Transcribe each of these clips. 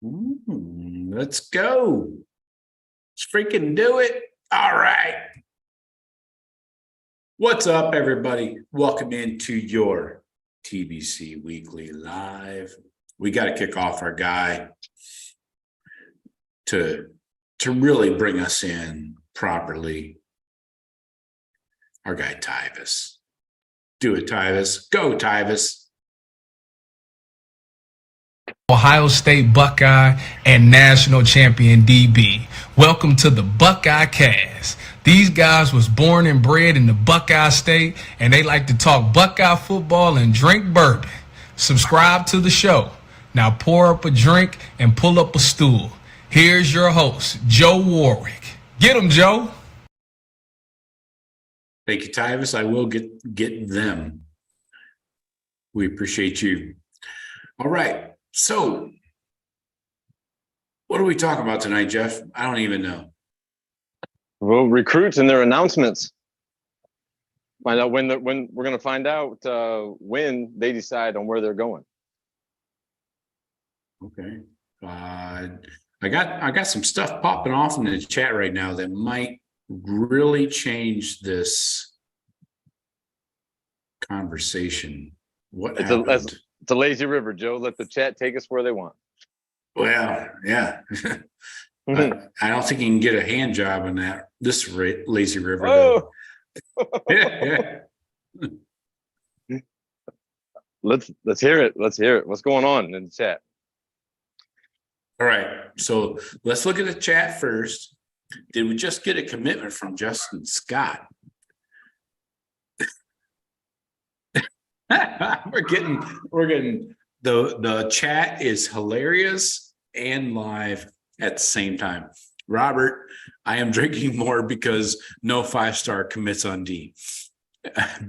Let's go. Let's freaking do it. All right. What's up, everybody? Welcome into your TBC Weekly Live. We got to kick off our guy to really bring us in properly. Our guy, Tyvis. Do it, Tyvis. Go, Tyvis. Ohio State Buckeye and national champion DB. Welcome to the Buckeye Cast. These guys was born and bred in the Buckeye State, and they like to talk Buckeye football and drink bourbon. Subscribe to the show. Now pour up a drink and pull up a stool. Here's your host, Joe Warwick. Get him, Joe. Thank you, Tyvis. I will get them. We appreciate you. All right. So, what are we talking about tonight, Jeff? I don't even know. Well, recruits and their announcements. Find out when we're going to find out when they decide on where they're going. Okay. I got some stuff popping off in the chat right now that might really change this conversation. What happened? It's a lazy river, Joe. Let the chat take us where they want. Well, yeah. I don't think you can get a hand job on this lazy river. Oh. Yeah. Let's hear it. Let's hear it. What's going on in the chat? All right. So let's look at the chat first. Did we just get a commitment from Justin Scott? We're getting the chat is hilarious and live at the same time. Robert, I am drinking more because no 5-star commits on D.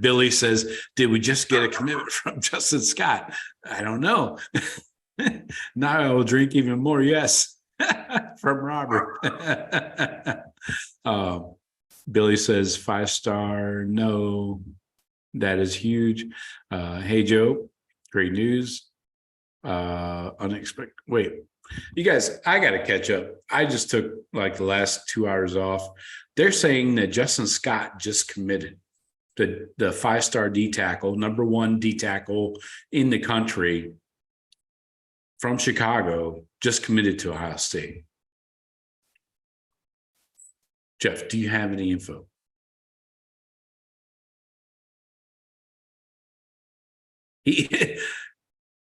Billy says, did we just get a commitment from Justin Scott? I don't know. Now I will drink even more. Yes. From Robert. Billy says 5-star. No. That is huge. Hey, Joe, great news. Unexpected. Wait, you guys, I got to catch up. I just took like the last 2 hours off. They're saying that Justin Scott just committed the 5-star D tackle, number 1 D tackle in the country from Chicago, just committed to Ohio State. Jeff, do you have any info?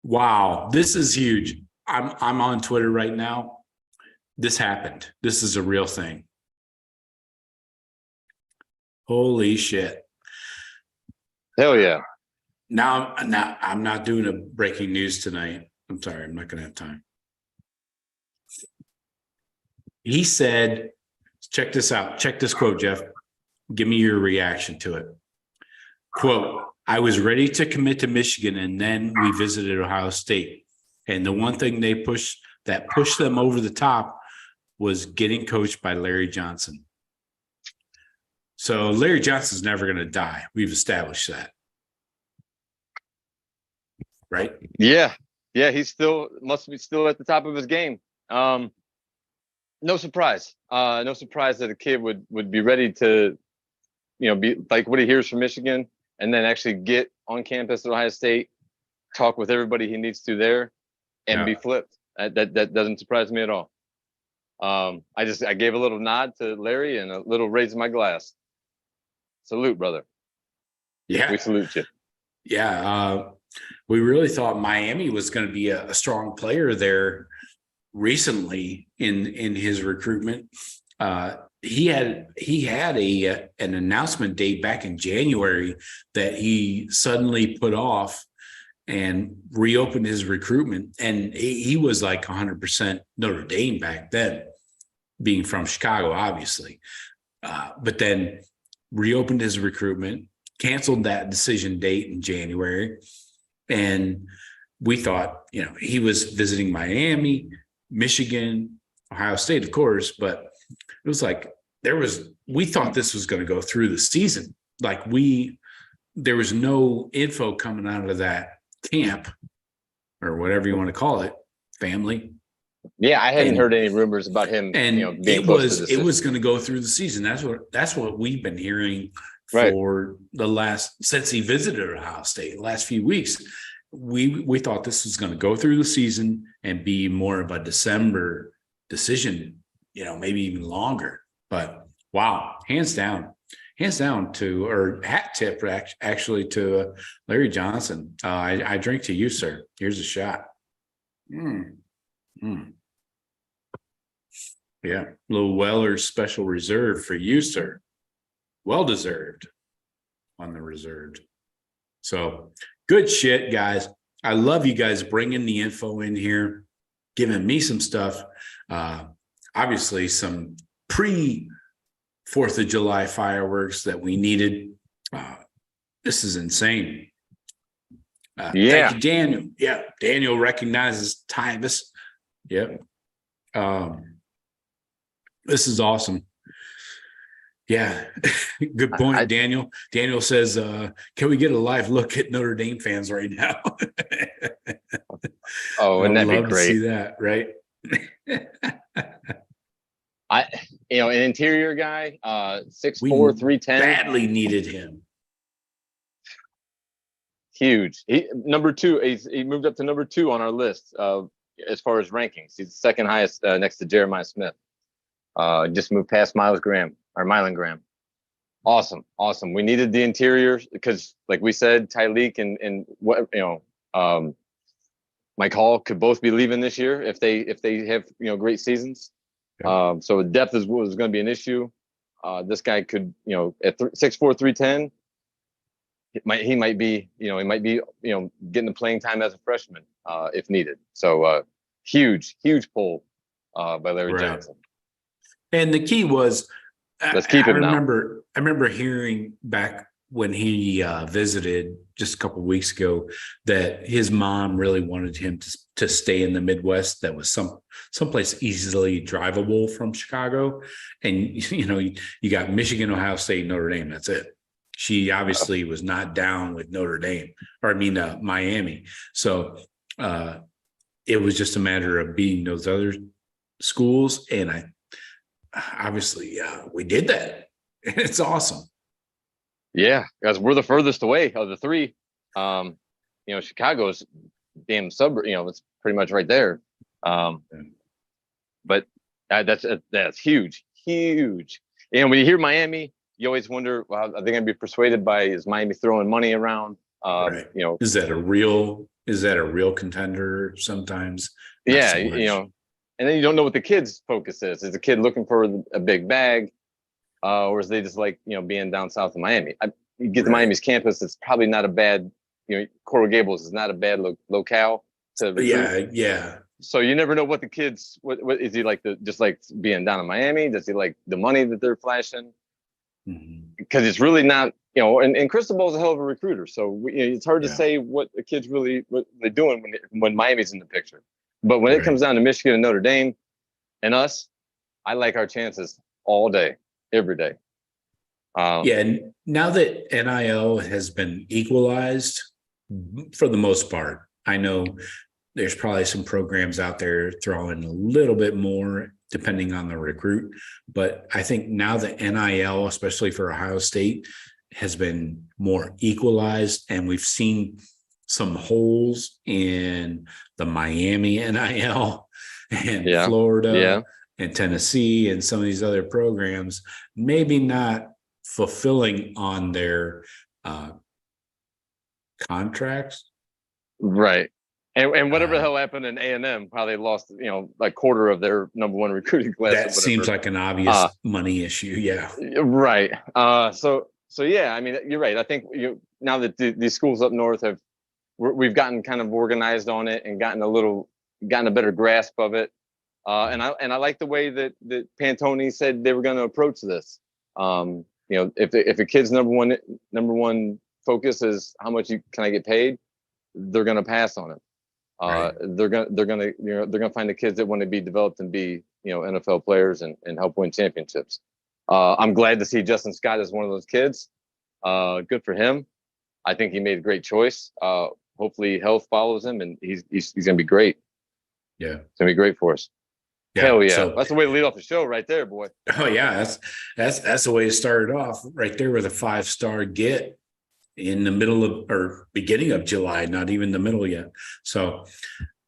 Wow, this is huge. I'm on Twitter right now. This happened. This is a real thing. Holy shit. Hell yeah. Now I'm not doing a breaking news tonight. I'm sorry, I'm not going to have time. He said, check this out. Check this quote, Jeff. Give me your reaction to it. Quote, I was ready to commit to Michigan, and then we visited Ohio State. And the one thing they pushed them over the top was getting coached by Larry Johnson. So Larry Johnson's never going to die. We've established that. Right? Yeah. Yeah, he's must be still at the top of his game. No surprise. No surprise that a kid would be ready to, be like what he hears from Michigan, and then actually get on campus at Ohio State, talk with everybody he needs to there, and be flipped. That doesn't surprise me at all. I gave a little nod to Larry and a little raise in my glass. Salute, brother. Yeah, we salute you. Yeah, we really thought Miami was going to be a strong player there recently in his recruitment. He had an announcement date back in January that he suddenly put off and reopened his recruitment. And he was like 100% Notre Dame back then, being from Chicago, obviously. But then reopened his recruitment, canceled that decision date in January. And we thought, he was visiting Miami, Michigan, Ohio State, of course, but it was like we thought this was going to go through the season. Like there was no info coming out of that camp or whatever you want to call it, family. Yeah, I hadn't And- heard any rumors about him, And being it close to was the it was going to go through the season. That's what we've been hearing Right. for since he visited Ohio State the last few weeks. We thought this was going to go through the season and be more of a December decision, maybe even longer. But wow, hands down to, or hat tip actually to Larry Johnson. I drink to you, sir. Here's a shot. Yeah, little Weller special reserve for you, sir. Well deserved on the reserved. So good shit, guys. I love you guys bringing the info in here, giving me some stuff. Obviously, some pre-4th of July fireworks that we needed. This is insane. Thank you, Daniel. Yeah, Daniel recognizes Tyvus. Yep. This is awesome. Yeah, good point, Daniel. Daniel says, can we get a live look at Notre Dame fans right now? Oh, wouldn't that be love great? to see that, right? An interior guy, 6'4", We 310. badly needed him. Huge. Number 2. He moved up to number 2 on our list as far as rankings. He's the second highest next to Jeremiah Smith. Just moved past Mylan Graham. Awesome. We needed the interior because, like we said, Tyleek and Mike Hall could both be leaving this year if they have great seasons. Yeah. So depth was going to be an issue. This guy could at 6'4", 310. He might be getting the playing time as a freshman if needed. So huge pull by Larry Johnson. And the key was, let's keep him I remember hearing back when he visited just a couple of weeks ago that his mom really wanted him to stay in the Midwest. That was someplace easily drivable from Chicago. And, you got Michigan, Ohio State, Notre Dame. That's it. She obviously was not down with Notre Dame, Miami. So it was just a matter of beating those other schools. And we did that. It's awesome. Yeah, because we're the furthest away of the 3. Chicago's damn suburb. It's pretty much right there. But that's huge. And when you hear Miami, you always wonder, well, are they going to be persuaded by is Miami throwing money around? Right. Is that a real contender sometimes? Not so much. And then you don't know what the kid's focus is. Is the kid looking for a big bag? Or is they just like, being down south of Miami? You get to Miami's campus, it's probably not a bad, Coral Gables is not a bad locale to recruit. Yeah. So you never know what the kids, what is he like just like being down in Miami? Does he like the money that they're flashing? Because it's really not, and Cristobal's a hell of a recruiter. So it's hard to say what the kids what they're doing when Miami's in the picture. But when it comes down to Michigan and Notre Dame and us, I like our chances all day, every day. And now that NIL has been equalized for the most part, I know there's probably some programs out there throwing a little bit more depending on the recruit. But I think now that NIL, especially for Ohio State, has been more equalized, and we've seen some holes in the Miami NIL and Florida and Tennessee and some of these other programs, maybe not fulfilling on their contracts. Right. And whatever the hell happened in A&M, probably lost, like quarter of their number 1 recruiting class. That seems like an obvious money issue. Yeah. Right. So yeah, I mean, you're right. I think now that these schools up north we've gotten kind of organized on it and gotten a better grasp of it. And I like the way that Pantone said they were going to approach this. If a kid's number one focus is how much can I get paid, they're going to pass on it. They're gonna find the kids that want to be developed and be NFL players and help win championships. I'm glad to see Justin Scott as one of those kids. Good for him. I think he made a great choice. Hopefully health follows him and he's gonna be great. Yeah, it's gonna be great for us. Yeah. Hell yeah. So That's the way to lead off the show right there, boy. oh yeah, that's the way to start it off right there with a 5-star get in the middle of or beginning of July, not even the middle yet. So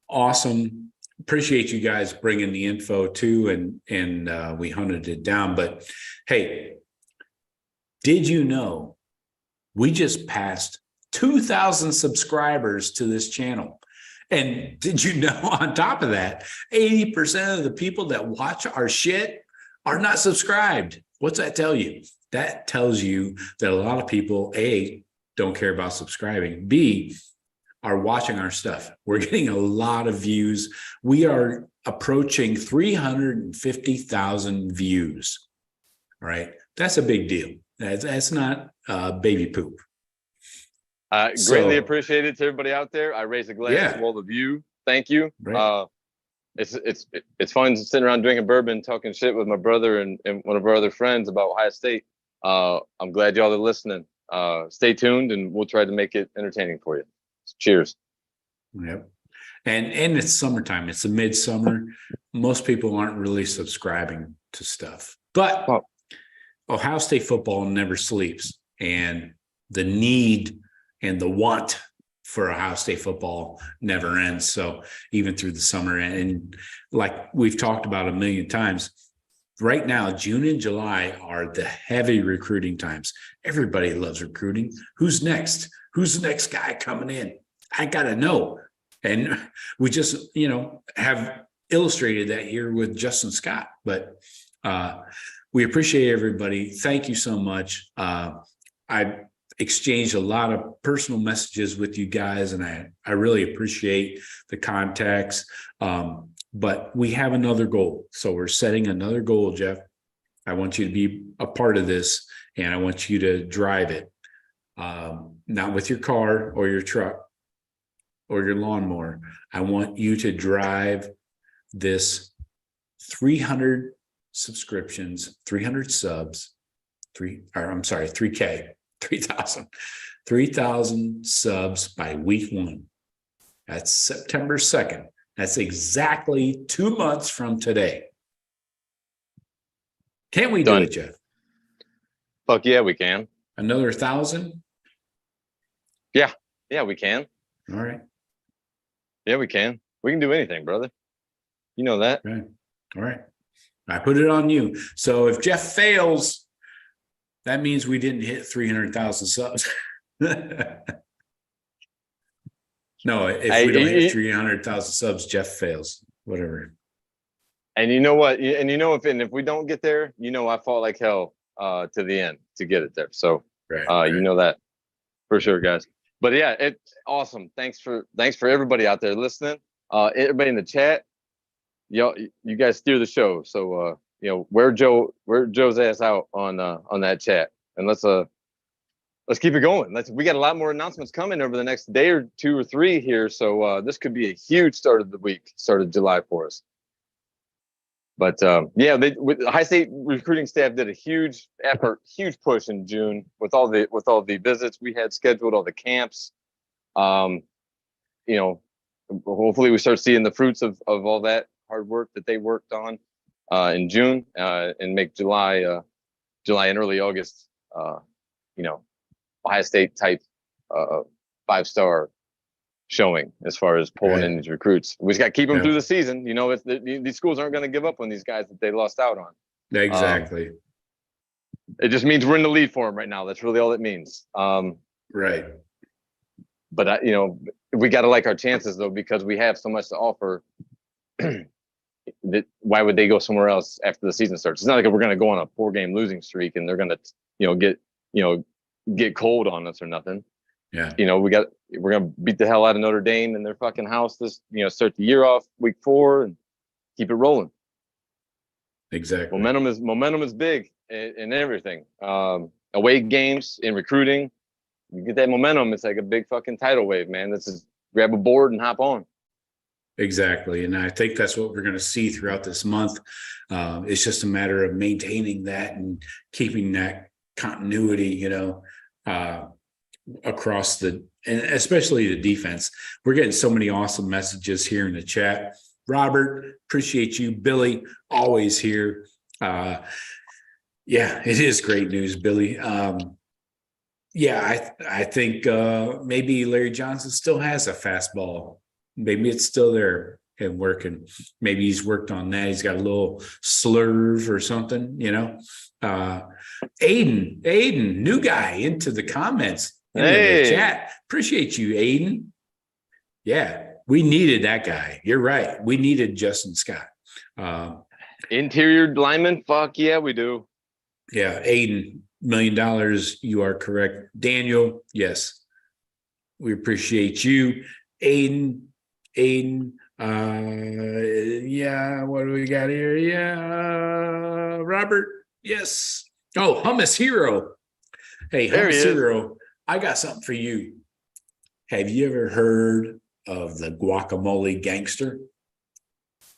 awesome. Appreciate you guys bringing the info too, and we hunted it down. But hey, did you know we just passed 2,000 subscribers to this channel? And did you know, on top of that, 80% of the people that watch our shit are not subscribed? What's that tell you? That tells you that a lot of people, A, don't care about subscribing, B, are watching our stuff. We're getting a lot of views. We are approaching 350,000 views. All right. That's a big deal. That's not baby poop. Greatly appreciated to everybody out there. I raise a glass to all of you. Thank you. Right. It's fun sitting around drinking bourbon, talking shit with my brother and one of our other friends about Ohio State. I'm glad y'all are listening. Stay tuned, and we'll try to make it entertaining for you. Cheers. Yep. And it's summertime. It's a midsummer. Most people aren't really subscribing to stuff, but Ohio State football never sleeps, and the need and the want for Ohio State football never ends. So even through the summer, and like we've talked about a million times, right now, June and July are the heavy recruiting times. Everybody loves recruiting. Who's next? Who's the next guy coming in? I got to know. And we just, have illustrated that here with Justin Scott. But we appreciate everybody. Thank you so much. I exchanged a lot of personal messages with you guys, and I really appreciate the contacts. But we have another goal. So we're setting another goal, Jeff. I want you to be a part of this, and I want you to drive it. Not with your car or your truck or your lawnmower. I want you to drive this 300 subscriptions, 300 subs, 3,000 subs by week 1. That's September 2nd. That's exactly 2 months from today. Can't we do it, Jeff? Fuck yeah, we can. Another 1,000? Yeah, we can. All right. Yeah, we can. We can do anything, brother. You know that. Okay. All right. I put it on you. So if Jeff fails, that means we didn't hit 300,000 subs. No, if we don't hit 300,000 subs, Jeff fails. Whatever. And you know what? And if we don't get there, I fought like hell to the end to get it there. So right. You know that for sure, guys. But yeah, it's awesome. Thanks for everybody out there listening. Everybody in the chat, you guys steer the show. So wear Joe's ass out on that chat, and let's keep it going. We got a lot more announcements coming over the next day or 2 or 3 here. So this could be a huge start of the week, start of July for us. But the Ohio State recruiting staff did a huge effort, huge push in June with all the visits we had scheduled, all the camps. Hopefully we start seeing the fruits of all that hard work that they worked on in June and make July and early August, Ohio State type 5-star showing as far as pulling in these recruits. We just got to keep them through the season. These schools aren't going to give up on these guys that they lost out on. Exactly. It just means we're in the lead for them right now. That's really all it means. Right. But we got to like our chances though, because we have so much to offer. Why would they go somewhere else after the season starts? It's not like we're going to go on a 4-game losing streak and they're going to, get cold on us or nothing. Yeah. We're going to beat the hell out of Notre Dame in their fucking house this, start the year off week 4 and keep it rolling. Exactly. Momentum is big in everything. Away games, in recruiting, you get that momentum. It's like a big fucking tidal wave, man. This is grab a board and hop on. Exactly. And I think that's what we're going to see throughout this month. It's just a matter of maintaining that and keeping that continuity, across and especially the defense. We're getting so many awesome messages here in the chat. Robert, appreciate you. Billy, always here. Yeah, it is great news, Billy. Yeah, I think maybe Larry Johnson still has a fastball. Maybe it's still there and working. Maybe he's worked on that. He's got a little slurve or something, you know. Aiden, new guy into the comments, into the chat. Appreciate you, Aiden. Yeah, we needed that guy. You're right. We needed Justin Scott. Interior lineman. Fuck yeah, we do. Yeah, Aiden, $1 million. You are correct. Daniel, yes. We appreciate you. Aiden. Yeah, what do we got here? Yeah, Robert, yes. Oh, Hummus Hero. Hey, Hummus Hero, I got something for you. Have you ever heard of the guacamole gangster?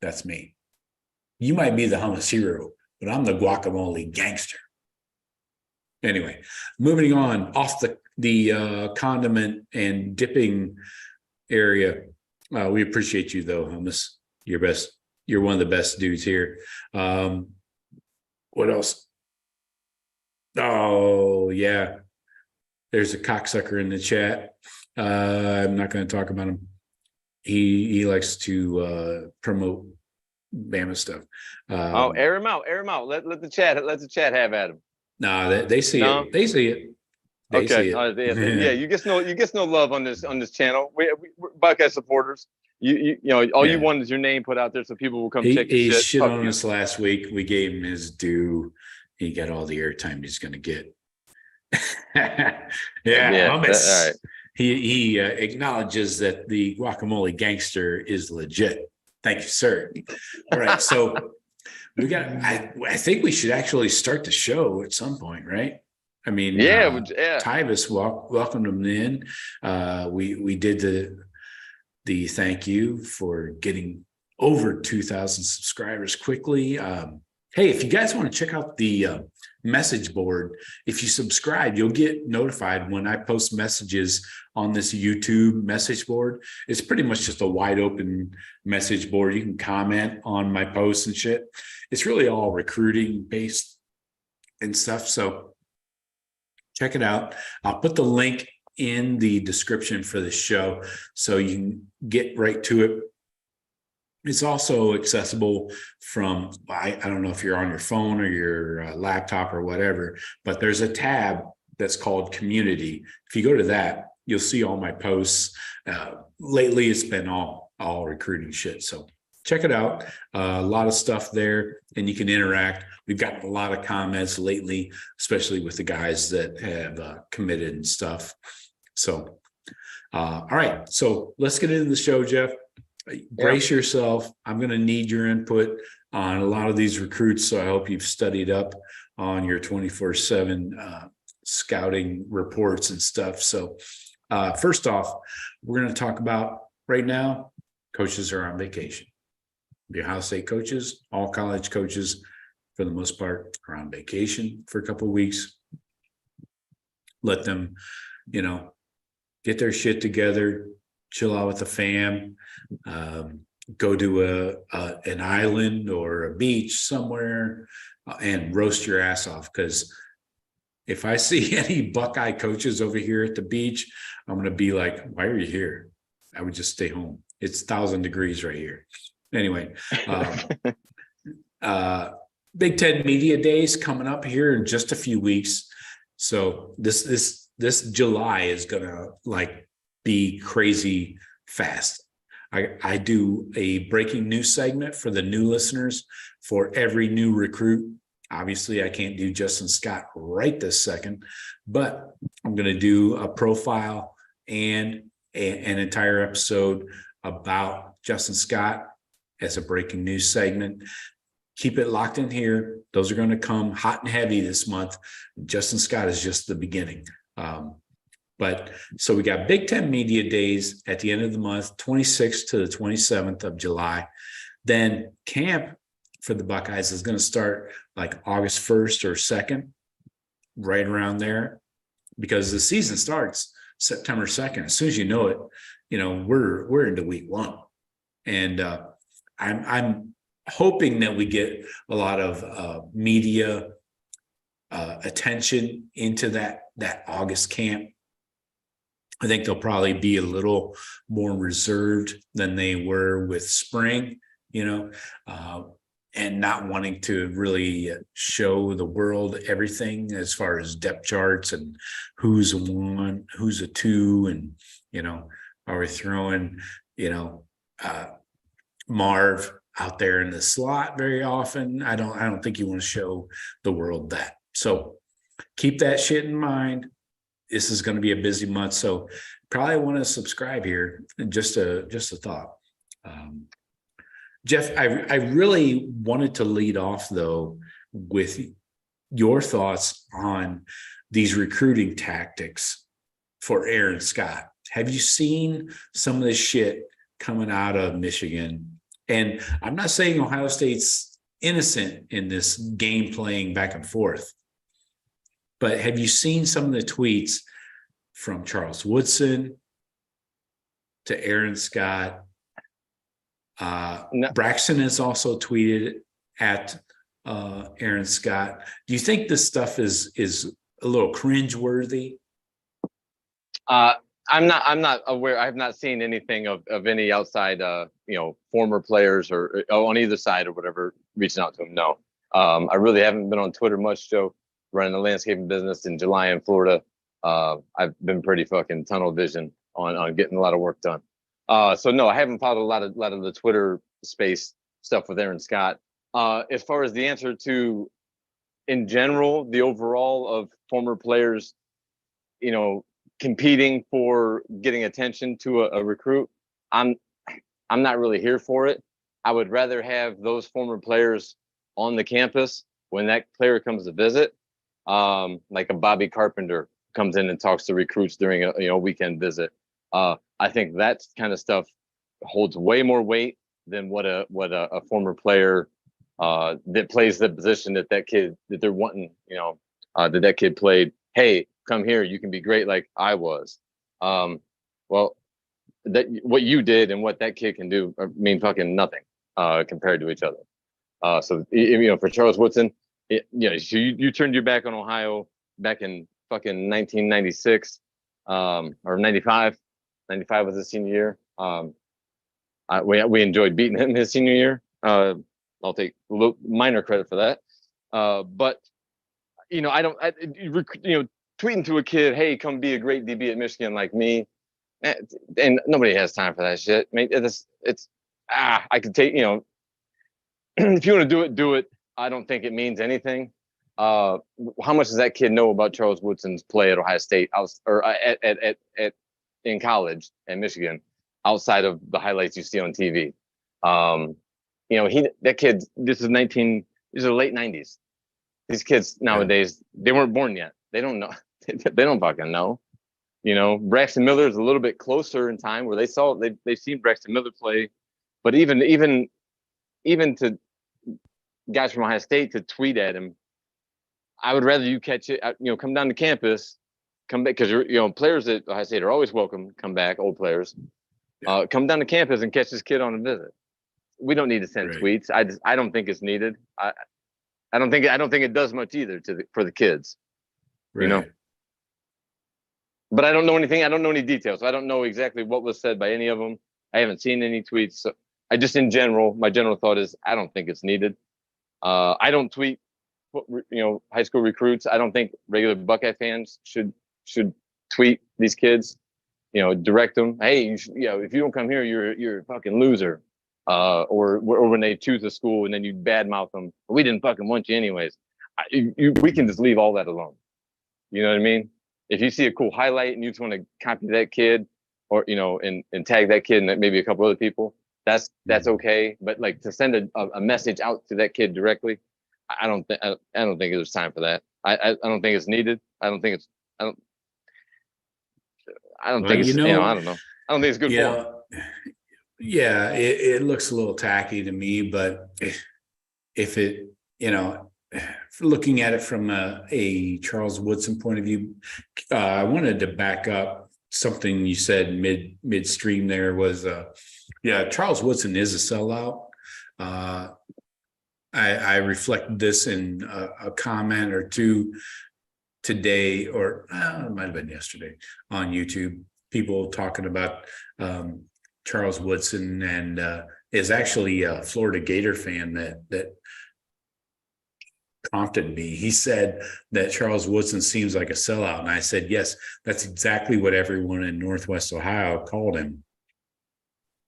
That's me. You might be the Hummus Hero, but I'm the guacamole gangster. Anyway, moving on off the condiment and dipping area. We appreciate you though, Hummus. You're best. You're one of the best dudes here. What else? Oh yeah, there's a cocksucker in the chat. I'm not going to talk about him. He likes to promote Bama stuff. Air him out. Let the chat have at him. Nah, they see it. They see it. They see it. Yeah. You get no love on this channel. We're Buckeye supporters. You know, all you want is your name put out there so people will come check your shit. He shit on us last week. We gave him his due. He got all the airtime he's going to get. Yeah. All right. He acknowledges that the guacamole gangster is legit. Thank you, sir. All right, so we got. I think we should actually start the show at some point, right? I mean, Tyvis welcomed him in. We did the thank you for getting over 2,000 subscribers quickly. Hey, if you guys want to check out the message board, if you subscribe, you'll get notified when I post messages on this YouTube message board. It's pretty much just a wide open message board. You can comment on my posts and shit. It's really all recruiting based and stuff. So check it out. I'll put the link in the description for the show so you can get right to it. It's also accessible from, I don't know if you're on your phone or your laptop or whatever, but there's a tab that's called Community. If you go to that, you'll see all my posts. Lately, it's been all recruiting shit. So check it out. A lot of stuff there, and you can interact. We've gotten a lot of comments lately, especially with the guys that have committed and stuff. So, all right. So let's get into the show, Jeff. Brace yourself. I'm going to need your input on a lot of these recruits. So I hope you've studied up on your 24/7 scouting reports and stuff. So first off, we're going to talk about right now, coaches are on vacation. The Ohio State coaches, all college coaches, for the most part, are on vacation for a couple of weeks. Let them, get their shit together, chill out with the fam, go to an island or a beach somewhere and roast your ass off. Because if I see any Buckeye coaches over here at the beach, I'm going to be like, why are you here? I would just stay home. It's 1,000 degrees right here. Anyway, Big Ten Media Days coming up here in just a few weeks. So this July is going to be crazy fast. I do a breaking news segment for the new listeners for every new recruit. Obviously, I can't do Justin Scott right this second, but I'm going to do a profile and an entire episode about Justin Scott as a breaking news segment. Keep it locked in here. Those are going to come hot and heavy this month. Justin Scott is just the beginning. But so we got Big Ten Media Days at the end of the month, 26th to the 27th of July. Then camp for the Buckeyes is going to start like August 1st or 2nd, right around there, because the season starts September 2nd. As soon as you know it, we're into week one. And I'm hoping that we get a lot of media attention into that August camp. I think they'll probably be a little more reserved than they were with spring, and not wanting to really show the world everything as far as depth charts and who's a 1, who's a 2, and, are we throwing, Marv out there in the slot very often. I don't think you want to show the world that. So keep that shit in mind. This is going to be a busy month, so probably want to subscribe here. Just a thought. Jeff, I really wanted to lead off though with your thoughts on these recruiting tactics for Aaron Scott. Have you seen some of this shit coming out of Michigan? And I'm not saying Ohio State's innocent in this game playing back and forth, but have you seen some of the tweets from Charles Woodson to Aaron Scott? No. Braxton has also tweeted at Aaron Scott. Do you think this stuff is a little cringeworthy? I'm not aware. I have not seen anything of any outside, former players or on either side or whatever reaching out to him. No, I really haven't been on Twitter much, Joe. Running the landscaping business in July in Florida. I've been pretty fucking tunnel vision on getting a lot of work done. So no, I haven't followed a lot of the Twitter space stuff with Aaron Scott. As far as the answer to, in general, the overall of former players, competing for getting attention to a recruit, I'm not really here for it. I would rather have those former players on the campus when that player comes to visit, like a Bobby Carpenter comes in and talks to recruits during a weekend visit. I think that kind of stuff holds way more weight than what a former player that plays the position that kid that they're wanting, that kid played. Hey, come here, you can be great like I was. Well, that what you did and what that kid can do mean fucking nothing compared to each other. So for Charles Woodson, you turned your back on Ohio back in fucking 1996 or 95. 95 was his senior year. We enjoyed beating him his senior year. I'll take a little minor credit for that. But tweeting to a kid, hey, come be a great DB at Michigan like me, and nobody has time for that shit. I mean, I could take, if you want to do it. I don't think it means anything. How much does that kid know about Charles Woodson's play at Ohio State or in college at Michigan, outside of the highlights you see on TV? That kid. These are late 90s. These kids nowadays, they weren't born yet. They don't know. They don't fucking know. Braxton Miller is a little bit closer in time where they've seen Braxton Miller play, but even to guys from Ohio State to tweet at him, I would rather you catch it. Come down to campus, come back, because players at Ohio State are always welcome. Come back, old players. Come down to campus and catch this kid on a visit. We don't need to send tweets. I don't think it's needed. I don't think it does much either for the kids. Right. But I don't know anything. I don't know any details. I don't know exactly what was said by any of them. I haven't seen any tweets. So my general thought is I don't think it's needed. I don't tweet, high school recruits. I don't think regular Buckeye fans should tweet these kids. Direct them. Hey, if you don't come here, you're a fucking loser. Or when they choose a school and then you badmouth them. We didn't fucking want you anyways. We can just leave all that alone. You know what I mean? If you see a cool highlight and you just want to copy that kid, or and tag that kid and maybe a couple other people, that's okay. But like to send a message out to that kid directly, I don't think there's time for that. I don't think it's needed. I don't think it's I don't think it's I don't know. I don't think it's good for him. Yeah, it looks a little tacky to me, but if it, looking at it from a Charles Woodson point of view, I wanted to back up something you said midstream there was, Charles Woodson is a sellout. I reflected this in a comment or two today, or it might have been yesterday on YouTube. People talking about Charles Woodson, and is actually a Florida Gator fan that prompted me. He said that Charles Woodson seems like a sellout, and I said, yes, that's exactly what everyone in Northwest Ohio called him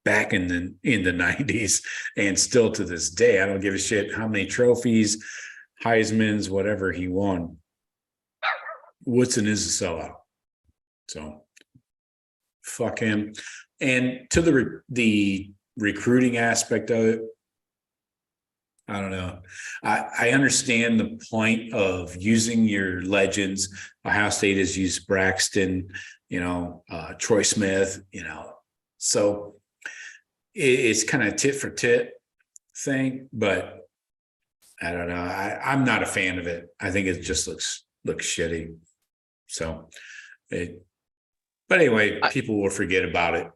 back in the 90s, and still to this day. I don't give a shit how many trophies, Heisman's, whatever he won. Woodson is a sellout. So fuck him. And to the recruiting aspect of it, I don't know. I understand the point of using your legends. Ohio State has used Braxton, Troy Smith, so it's kind of tit for tit thing, but I don't know. I'm not a fan of it. I think it just looks shitty. So but anyway, people will forget about it,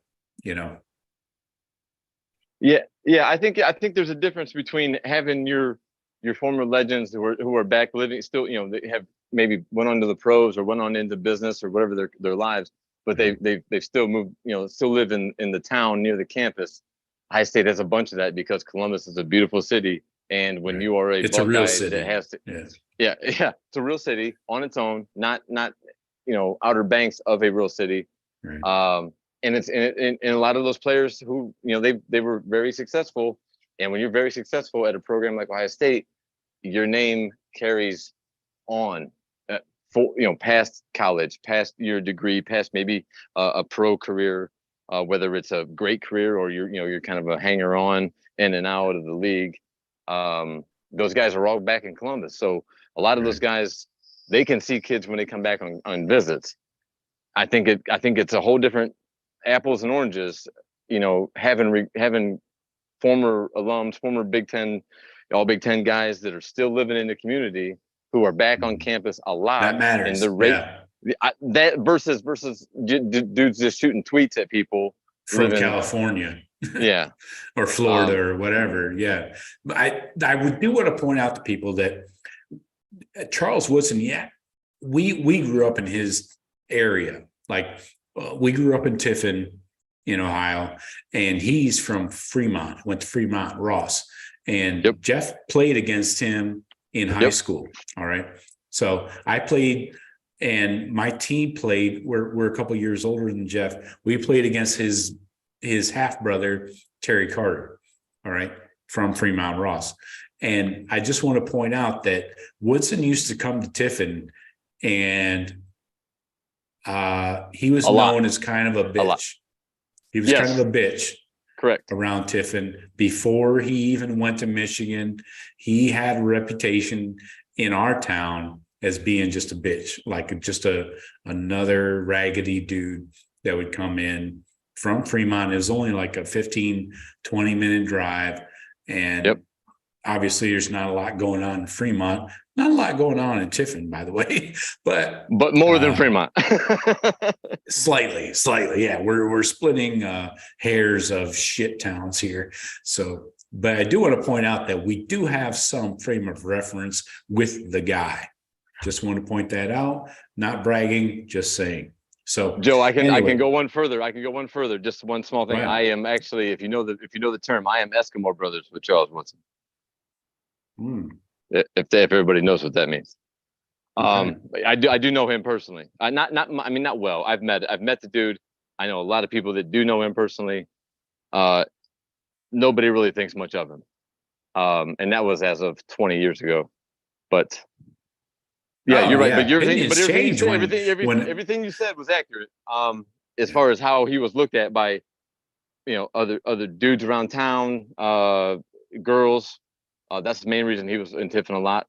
Yeah. I think there's a difference between having your former legends who are back living still, they have maybe went on to the pros or went on into business or whatever their lives, but they've still moved, still live in the town near the campus. Ohio State has a bunch of that because Columbus is a beautiful city, and when you are it's a real city that has to, yeah, it's a real city on its own, not Outer Banks of a real city. Right. And it's and a lot of those players who they were very successful, and when you're very successful at a program like Ohio State, your name carries on for past college, past your degree, past maybe a pro career, whether it's a great career or you're kind of a hanger on in and out of the league. Those guys are all back in Columbus, so a lot of those guys, they can see kids when they come back on visits. I think it's a whole different apples and oranges, having former alums, former Big Ten, all Big Ten guys that are still living in the community who are back on campus a lot. That matters. And the rate that versus dudes just shooting tweets at people from California, or Florida or whatever. Yeah, but I do want to point out to people that Charles Woodson, we grew up in his area, like. We grew up in Tiffin in Ohio, and he's from Fremont, went to Fremont Ross. And Jeff played against him in high school. All right. So I played, and my team played, we're a couple years older than Jeff. We played against his half brother, Terry Carter. All right. From Fremont Ross. And I just want to point out that Woodson used to come to Tiffin, and he was known as kind of a bitch. He was kind of a bitch. Correct. Around Tiffin. Before he even went to Michigan, he had a reputation in our town as being just a bitch, like just another raggedy dude that would come in from Fremont. It was only like a 15, 20-minute drive. And obviously there's not a lot going on in Fremont. Not a lot going on in Tiffin, by the way, but more than Fremont. slightly. Yeah, we're splitting hairs of shit towns here. So, but I do want to point out that we do have some frame of reference with the guy. Just want to point that out. Not bragging, just saying. So, Joe, I can go one further. Just one small thing. I am actually, if you know the term, I am Eskimo brothers with Charles Woodson. If everybody knows what that means. I do know him personally. Not well. I've met the dude. I know a lot of people that do know him personally. Nobody really thinks much of him. And that was as of 20 years ago. But you're right. But everything you said was accurate. As far as how he was looked at by other dudes around town, girls. That's the main reason he was in Tiffin a lot.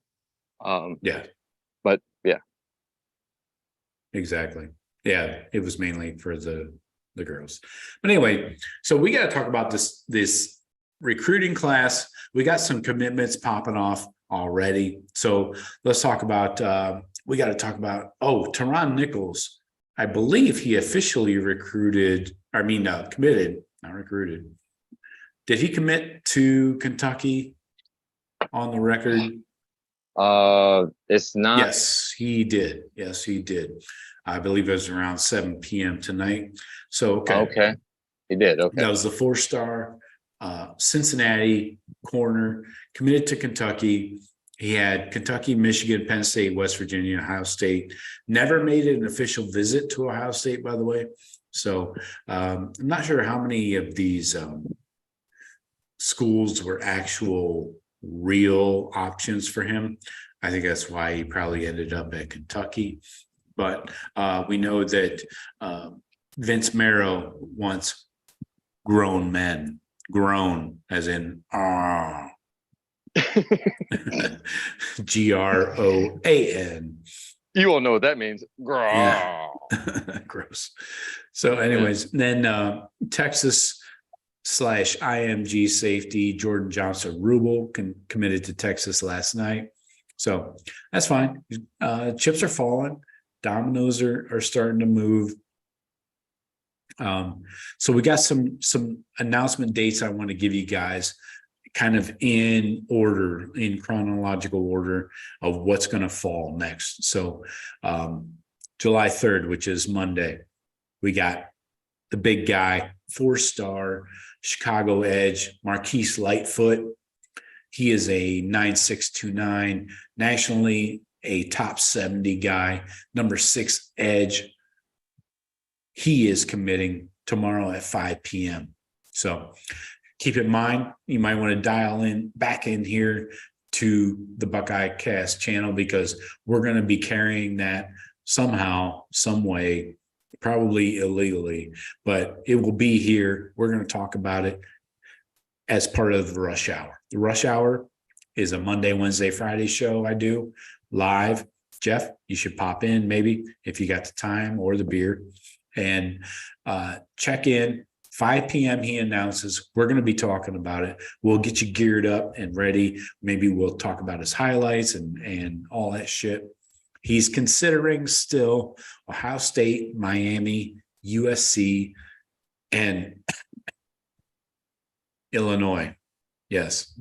But exactly. Yeah, it was mainly for the girls. But anyway, so we got to talk about this recruiting class. We got some commitments popping off already. So let's talk about. We got to talk about. Teron Nichols. I believe he officially committed, not recruited. Did he commit to Kentucky on the record? It's not. Yes, he did. Yes, he did. I believe it was around 7 p.m. tonight. So, Okay. He did. Okay. That was the 4-star Cincinnati corner, committed to Kentucky. He had Kentucky, Michigan, Penn State, West Virginia, Ohio State. Never made an official visit to Ohio State, by the way. So I'm not sure how many of these schools were actual real options for him. I think that's why he probably ended up at Kentucky. But we know that Vince Marrow wants grown men, grown as in GROAN. You all know what that means. Yeah. Gross. So anyways, then Texas /IMG safety Jordan Johnson Rubel committed to Texas last night. So that's fine. Chips are falling. Dominoes are starting to move. So we got some announcement dates I want to give you guys, kind of in order, in chronological order of what's going to fall next. So July 3rd, which is Monday, we got the big guy, 4-star Chicago edge, Marquise Lightfoot. He is a 9.629, nationally a top 70 guy, number 6 edge. He is committing tomorrow at 5 p.m. So keep in mind, you might want to dial back in here to the Buckeye Cast channel, because we're going to be carrying that somehow, some way, probably illegally, but it will be here. We're going to talk about it as part of the Rush Hour. The Rush Hour is a Monday, Wednesday, Friday show I do live. Jeff, you should pop in maybe if you got the time or the beer, and check in. 5 p.m. he announces. We're going to be talking about it. We'll get you geared up and ready. Maybe we'll talk about his highlights and all that shit. He's considering still Ohio State, Miami, USC, and Illinois. Yes.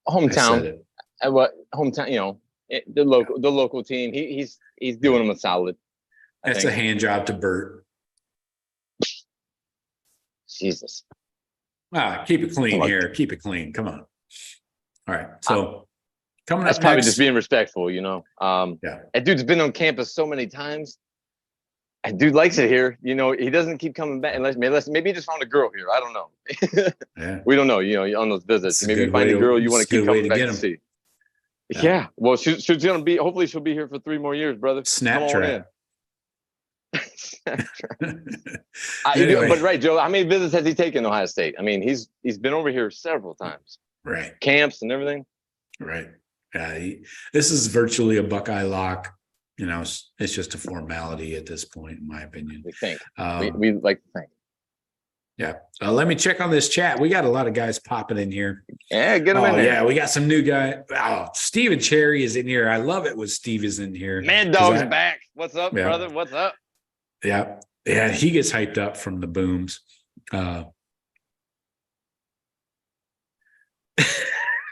Hometown. What hometown? You know, the local team. He's doing them a solid. That's a hand job to Bert. Jesus. Keep it clean here. Keep it clean. Come on. All right. So coming up that's probably next, just being respectful, you know. Yeah. That dude's been on campus so many times. That dude likes it here. You know, he doesn't keep coming back unless maybe he just found a girl here. I don't know. Yeah. We don't know, you know, on those visits. Maybe you find a girl you want to keep coming back to see. Yeah. Well, she's gonna be. Hopefully, she'll be here for 3 more years, brother. Snapchat. Anyway. But right, Joe. How many visits has he taken Ohio State? I mean, he's been over here several times. Right. Camps and everything. Right. This is virtually a Buckeye lock. You know, it's just a formality at this point, in my opinion. We think. We like to think. Yeah. Let me check on this chat. We got a lot of guys popping in here. Yeah, get them in there. Yeah, we got some new guy. Oh, Steven Cherry is in here. I love it when Steve is in here. Man Dog's back. What's up, brother? What's up? Yeah. Yeah, he gets hyped up from the booms.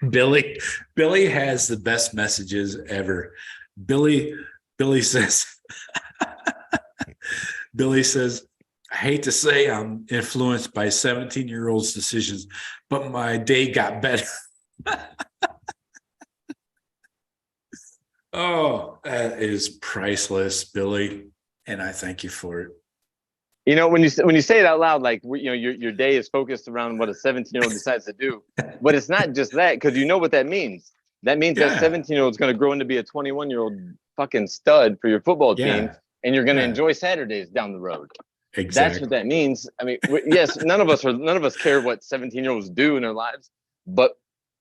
Billy has the best messages ever. Billy says, I hate to say I'm influenced by 17-year-olds' decisions, but my day got better. Oh, that is priceless, Billy, and I thank you for it. You know, when you say it out loud, like, you know, your day is focused around what a 17-year-old decides to do, but it's not just that, because you know what that means. That means that 17-year-old is going to grow into be a 21-year-old fucking stud for your football team, and you're going to enjoy Saturdays down the road. Exactly. That's what that means. I mean, yes, none of us care what 17-year-olds do in their lives, but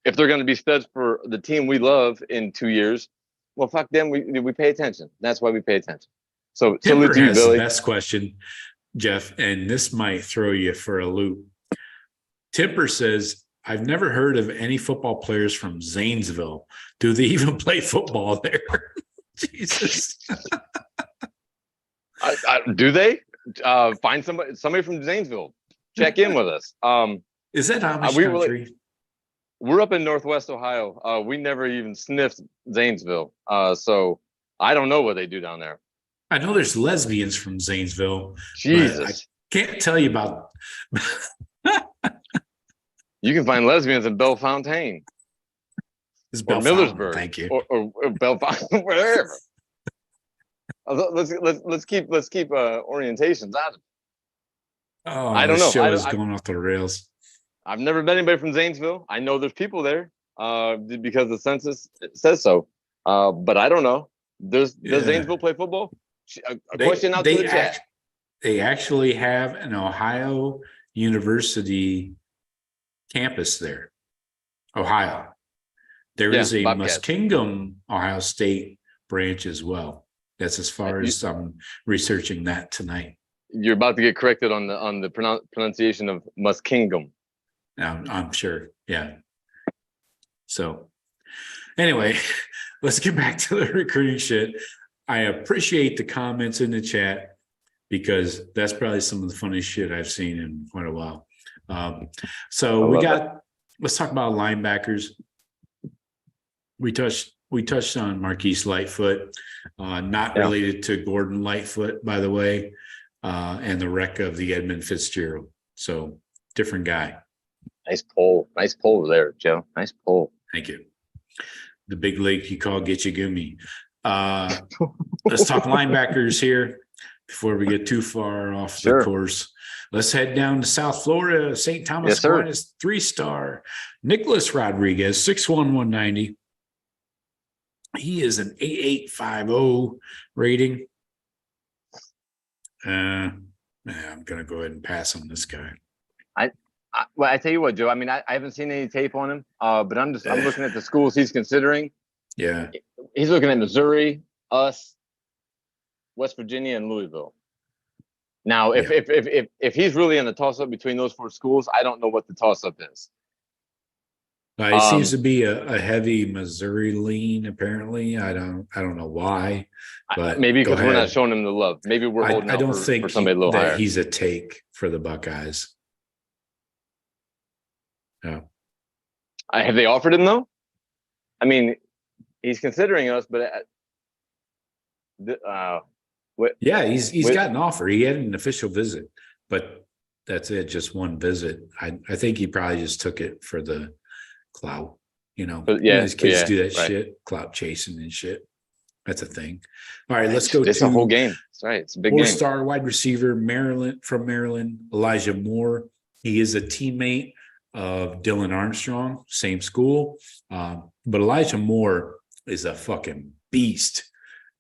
if they're going to be studs for the team we love in 2 years, well, fuck them. We pay attention. That's why we pay attention. So salute to you, Billy. The best question, Jeff, and this might throw you for a loop. Tipper says, I've never heard of any football players from Zanesville. Do they even play football there? Jesus. Do they? Find somebody from Zanesville. Check in with us. Is that Amish we were country? we're up in Northwest Ohio. We never even sniffed Zanesville. So I don't know what they do down there. I know there's lesbians from Zanesville, but I Jesus. can't tell you about. You can find lesbians in Bellefontaine It's or Bellefontaine. Millersburg. Thank you. Or Bellefontaine, wherever. Let's keep orientations out of it. Oh, I don't this know. show is going off the rails. I've never met anybody from Zanesville. I know there's people there because the census says so. But I don't know. Does Zanesville play football? A question out to the chat. They actually have an Ohio University campus there, Ohio. There is a Bobcats. Muskingum Ohio State branch as well. That's as far as I'm researching that tonight. You're about to get corrected on the pronunciation of Muskingum. Now, I'm sure. Yeah. So anyway, let's get back to the recruiting shit. I appreciate the comments in the chat because that's probably some of the funniest shit I've seen in quite a while. Let's talk about linebackers. We touched on Marquise Lightfoot, not related to Gordon Lightfoot, by the way, and the wreck of the Edmund Fitzgerald. So different guy. Nice pull there, Joe. Nice pull. Thank you. The big league you call get you gimme. Let's talk linebackers here before we get too far off the course. Let's head down to South Florida. St. Thomas Aquinas, 3-star. Nicholas Rodriguez, 6'1", 190. He is an 8850 rating. I'm going to go ahead and pass on this guy. Well, I tell you what, Joe. I mean, I haven't seen any tape on him, but I'm looking at the schools he's considering. Yeah, he's looking at Missouri, us, West Virginia, and Louisville. Now, if he's really in the toss-up between those 4 schools, I don't know what the toss-up is. It seems to be a heavy Missouri lean. Apparently, I don't know why, but maybe because we're not showing him the love. Maybe we're holding out for somebody a little higher. He's a take for the Buckeyes. No. Have they offered him though? I mean, he's considering us, but he's got an offer. He had an official visit, but that's it. Just one visit. I think he probably just took it for the clout. His kids do that shit, clout chasing and shit. That's a thing. All right, let's go. It's a whole game. That's right. It's a big game. 4-star wide receiver, Maryland, Elijah Moore. He is a teammate of Dylan Armstrong, same school. But Elijah Moore is a fucking beast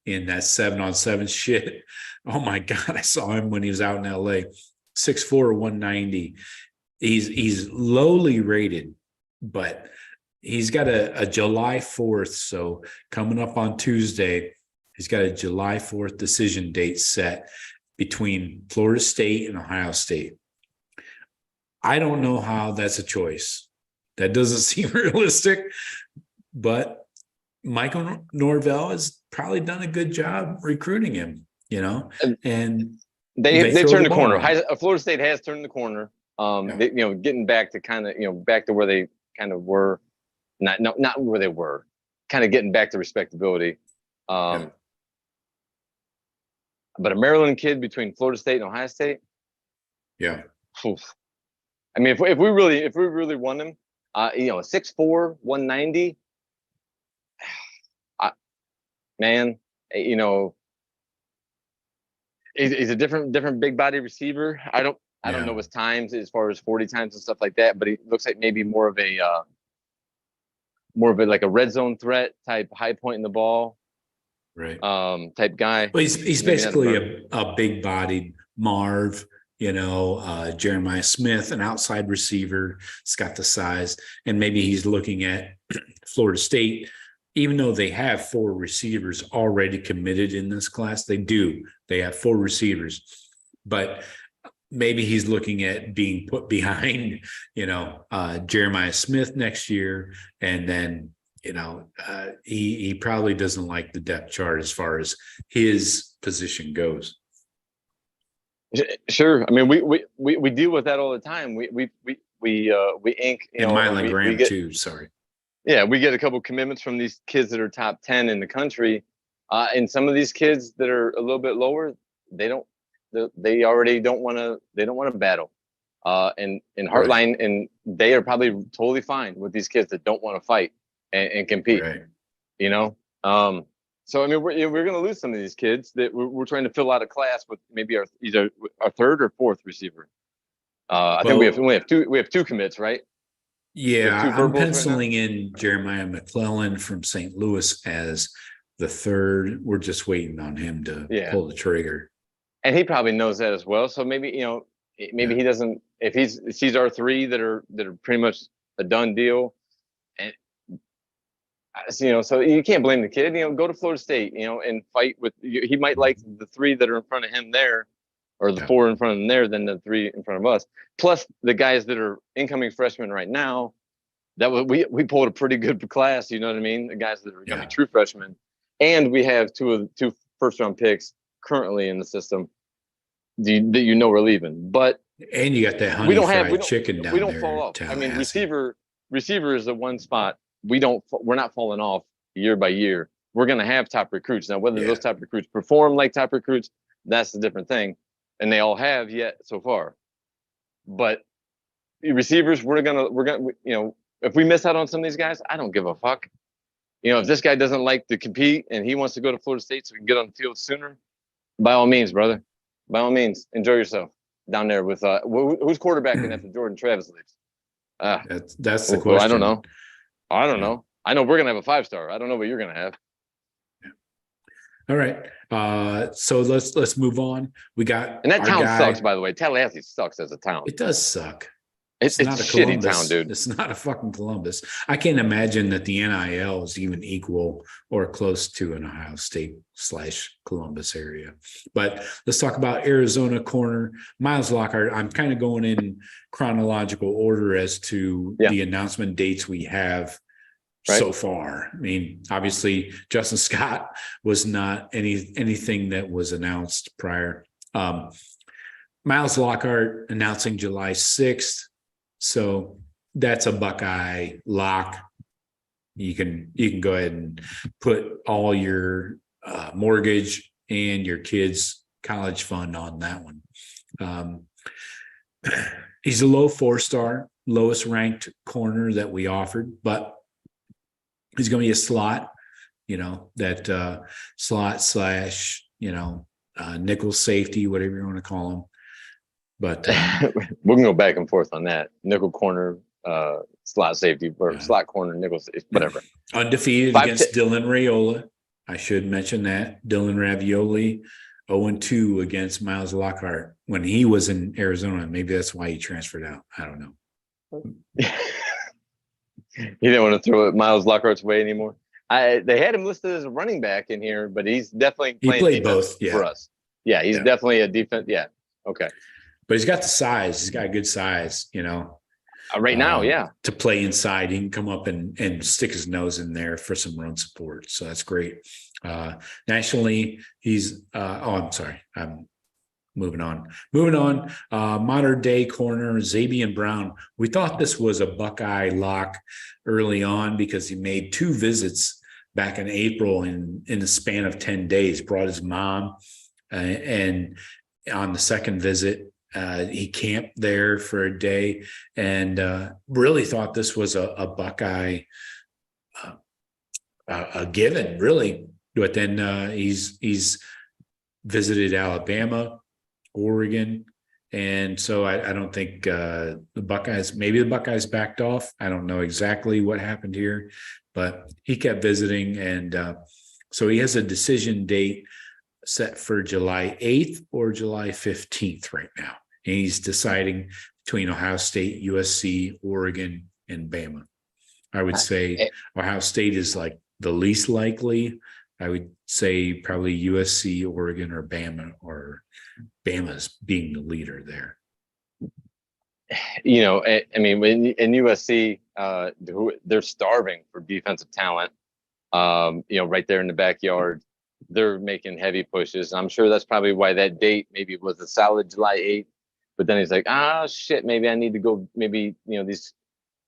in that 7-on-7 shit. Oh my God. I saw him when he was out in LA. 6'4", 190. He's lowly rated, but he's got a July 4th. So coming up on Tuesday, he's got a July 4th decision date set between Florida State and Ohio State. I don't know how that's a choice. That doesn't seem realistic, but Michael Norvell has probably done a good job recruiting him, and they turned the corner. Florida State has turned the corner. They, getting back to back to where they kind of were, not where they were, kind of getting back to respectability. But a Maryland kid between Florida State and Ohio State. Yeah. Oof. I mean, if we really want him, 6'4", 190, man, he's a different big body receiver. I don't know his times as far as 40 times and stuff like that, but he looks like maybe more of a like a red zone threat type, high point in the ball, right? Type guy. Well, he's basically a big bodied Marv. Jeremiah Smith, an outside receiver. He's got the size, and maybe he's looking at Florida State, even though they have 4 receivers already committed in this class. They have 4 receivers, but maybe he's looking at being put behind, Jeremiah Smith next year. And then, he probably doesn't like the depth chart as far as his position goes. Sure. I mean, we deal with that all the time. We ink, And Milan we Graham get, too. Sorry. yeah, we get a couple commitments from these kids that are top 10 in the country. And some of these kids that are a little bit lower, they already don't want to battle. And Heartline, and they are probably totally fine with these kids that don't want to fight and compete. Right. So I mean, we're going to lose some of these kids that we're trying to fill out a class with maybe either our third or fourth receiver. I think we have two commits, right? Yeah, I'm penciling in Jeremiah McClellan from St. Louis as the third. We're just waiting on him to pull the trigger. And he probably knows that as well. So maybe, he doesn't, if he sees our three that are pretty much a done deal. And, so you can't blame the kid, go to Florida State, and fight with, he might like the three that are in front of him there, or the four in front of him there, than the three in front of us. Plus the guys that are incoming freshmen right now, we pulled a pretty good class. You know what I mean? The guys that are going to be true freshmen. And we have two first-round picks currently in the system that we're leaving. But and you got that honey fried chicken down there. We don't fall off. I mean, receiver is the one spot we're not falling off year by year. We're going to have top recruits. Now, whether those top recruits perform like top recruits, that's a different thing. And they all have yet so far. But receivers, we're gonna, if we miss out on some of these guys, I don't give a fuck. If this guy doesn't like to compete and he wants to go to Florida State so we can get on the field sooner, by all means, brother. By all means, enjoy yourself down there with who's quarterbacking after Jordan Travis leaves. That's the question. I don't know. I know we're gonna have a 5-star. I don't know what you're gonna have. All right. So let's move on. We got, and that town sucks, by the way. Tallahassee sucks as a town. It does suck. It's not a shitty town, dude. It's not a fucking Columbus. I can't imagine that the NIL is even equal or close to an Ohio State / Columbus area. But let's talk about Arizona corner. Miles Lockhart. I'm kind of going in chronological order as to the announcement dates we have so far. I mean, obviously, Justin Scott was not anything that was announced prior. Miles Lockhart announcing July 6th. So that's a Buckeye lock. You can go ahead and put all your mortgage and your kids' college fund on that one. He's a low 4-star, lowest ranked corner that we offered, but he's going to be a slot, that slot / nickel safety, whatever you want to call him. But we can go back and forth on that. Nickel corner, slot safety, or slot corner, nickel safety, whatever. Undefeated against Dylan Raiola. I should mention that. Dylan Ravioli, 0-2 against Miles Lockhart when he was in Arizona. Maybe that's why he transferred out. I don't know. He didn't want to throw it Miles Lockhart's way anymore. They had him listed as a running back in here, but he's definitely playing both for us. Yeah, he's definitely a defense. Yeah, okay. But he's got the size. He's got good size, right now, to play inside. He can come up and stick his nose in there for some run support. So that's great. Nationally, he's I'm sorry. I'm moving on. Modern day corner, Zabian Brown. We thought this was a Buckeye lock early on because he made 2 visits back in April in the span of 10 days, brought his mom. And on the second visit, he camped there for a day and really thought this was a Buckeye a given, really. But then he's visited Alabama, Oregon, and so I don't think the Buckeyes backed off. I don't know exactly what happened here, but he kept visiting, and so he has a decision date set for July 8th or July 15th right now. And he's deciding between Ohio State, USC, Oregon, and Bama. I would say Ohio State is like the least likely. I would say probably USC, Oregon, or Bama, or Bama's being the leader there. I mean, in USC, they're starving for defensive talent. Right there in the backyard. They're making heavy pushes. I'm sure that's probably why that date maybe was a solid July 8th. but then he's like, shit, maybe I need to go. Maybe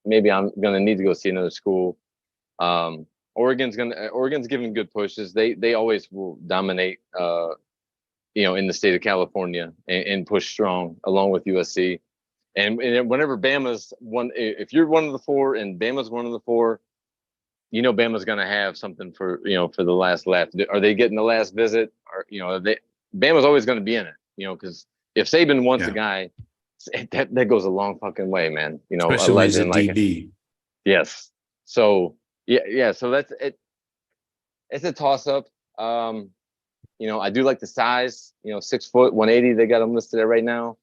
maybe I'm gonna need to go see another school. Oregon's giving good pushes. They always will dominate. In the state of California and push strong along with USC. And whenever Bama's one, if you're one of the four and Bama's one of the four, Bama's going to have something for the last laugh. Are they getting the last visit? Or Bama's always going to be in it. Because if Saban wants a guy, that goes a long fucking way, man. Especially as a DB. Yes. So yeah. So that's it. It's a toss up. I do like the size. 6 foot, 180. They got him listed at right now.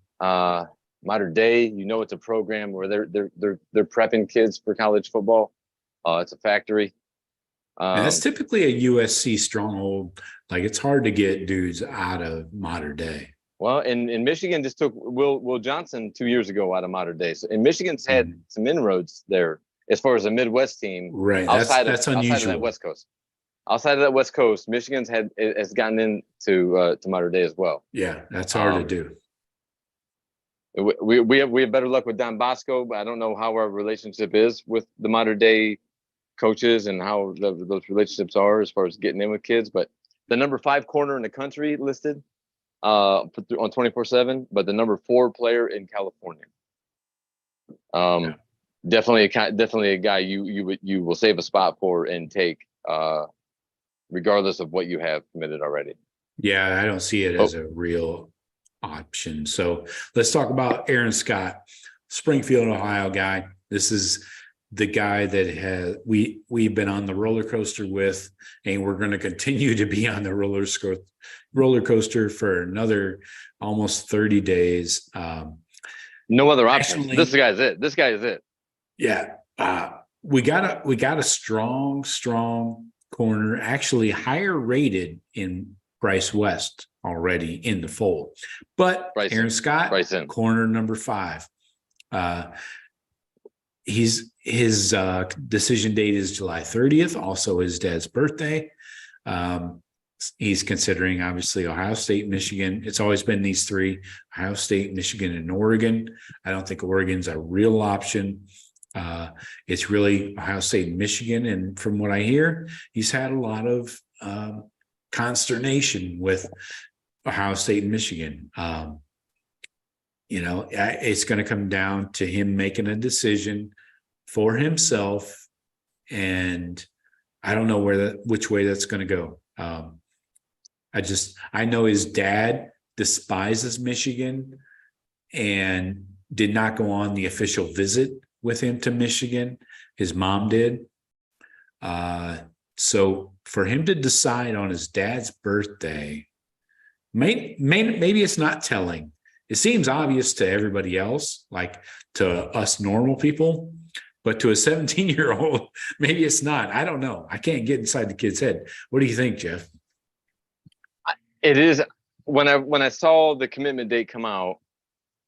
Modern day, it's a program where they're prepping kids for college football. It's a factory. And that's typically a USC stronghold. Like, it's hard to get dudes out of Modern Day. Well, in Michigan just took Will Johnson 2 years ago out of Modern Day. So, and Michigan's had some inroads there as far as a Midwest team. Right. That's unusual. Outside of that West Coast. Outside of that West Coast, Michigan's has gotten into to Modern Day as well. Yeah, that's hard to do. We have better luck with Don Bosco, but I don't know how our relationship is with the Modern Day coaches and how those relationships are as far as getting in with kids. But the number 5 corner in the country listed on 24/7, but the number 4 player in California. Definitely a guy you will save a spot for and take. Regardless of what you have committed already. Yeah, I don't see it as a real option. So let's talk about Aaron Scott, Springfield, Ohio guy. This is the guy that we've been on the roller coaster with, and we're going to continue to be on the roller coaster for another almost 30 days. No other option. This guy is it. Yeah. We got a strong corner, actually higher rated in Bryce West already in the fold. But Aaron Scott, corner number 5. His decision date is July 30th, also his dad's birthday. He's considering, obviously, Ohio State, Michigan. It's always been these 3, Ohio State, Michigan, and Oregon. I don't think Oregon's a real option. It's really Ohio State and Michigan. And from what I hear, he's had a lot of consternation with Ohio State and Michigan. It's going to come down to him making a decision for himself. And I don't know which way that's going to go. I know his dad despises Michigan and did not go on the official visit with him to Michigan. His mom did. So for him to decide on his dad's birthday, maybe it's not telling. It seems obvious to everybody else, like to us normal people, but to a 17-year-old, maybe it's not. I don't know. I can't get inside the kid's head. What do you think, Jeff? It is. When I saw the commitment date come out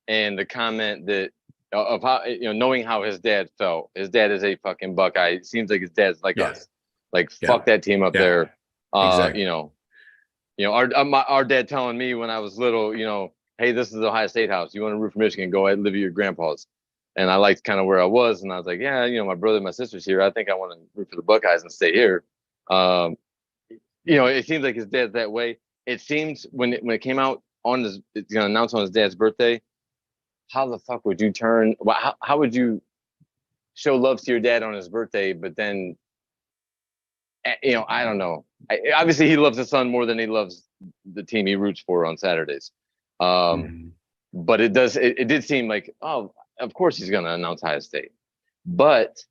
and the comment that of how, knowing how his dad felt. His dad is a fucking Buckeye. It seems like his dad's like us. Like, fuck that team up there. Exactly. Our dad telling me when I was little, hey, this is the Ohio State house. You want to root for Michigan? Go ahead and live at your grandpa's. And I liked kind of where I was, and I was like, yeah, my brother and my sister's here. I think I want to root for the Buckeyes and stay here. It seems like his dad's that way. It seems when it came out it's going to announce on his dad's birthday. How the fuck would you turn? How would you show love to your dad on his birthday? But then, I don't know. Obviously, he loves his son more than he loves the team he roots for on Saturdays. But it did seem like, oh, of course he's going to announce Ohio State. But,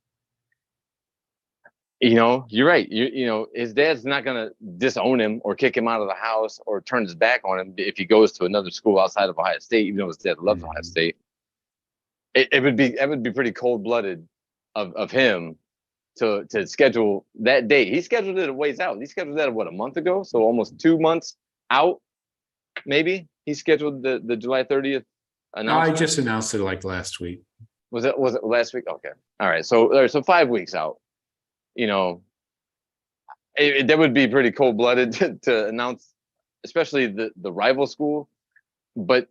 you're right. His dad's not going to disown him or kick him out of the house or turn his back on him if he goes to another school outside of Ohio State, even though his dad loves Ohio State. It would be pretty cold-blooded of him to schedule that date. He scheduled it a ways out. He scheduled that, a month ago? So almost 2 months out, maybe? He scheduled the July 30th announcement? No, I just announced it like last week. Was it last week? Okay. All right. So 5 weeks out. That would be pretty cold-blooded to announce, especially the rival school. But,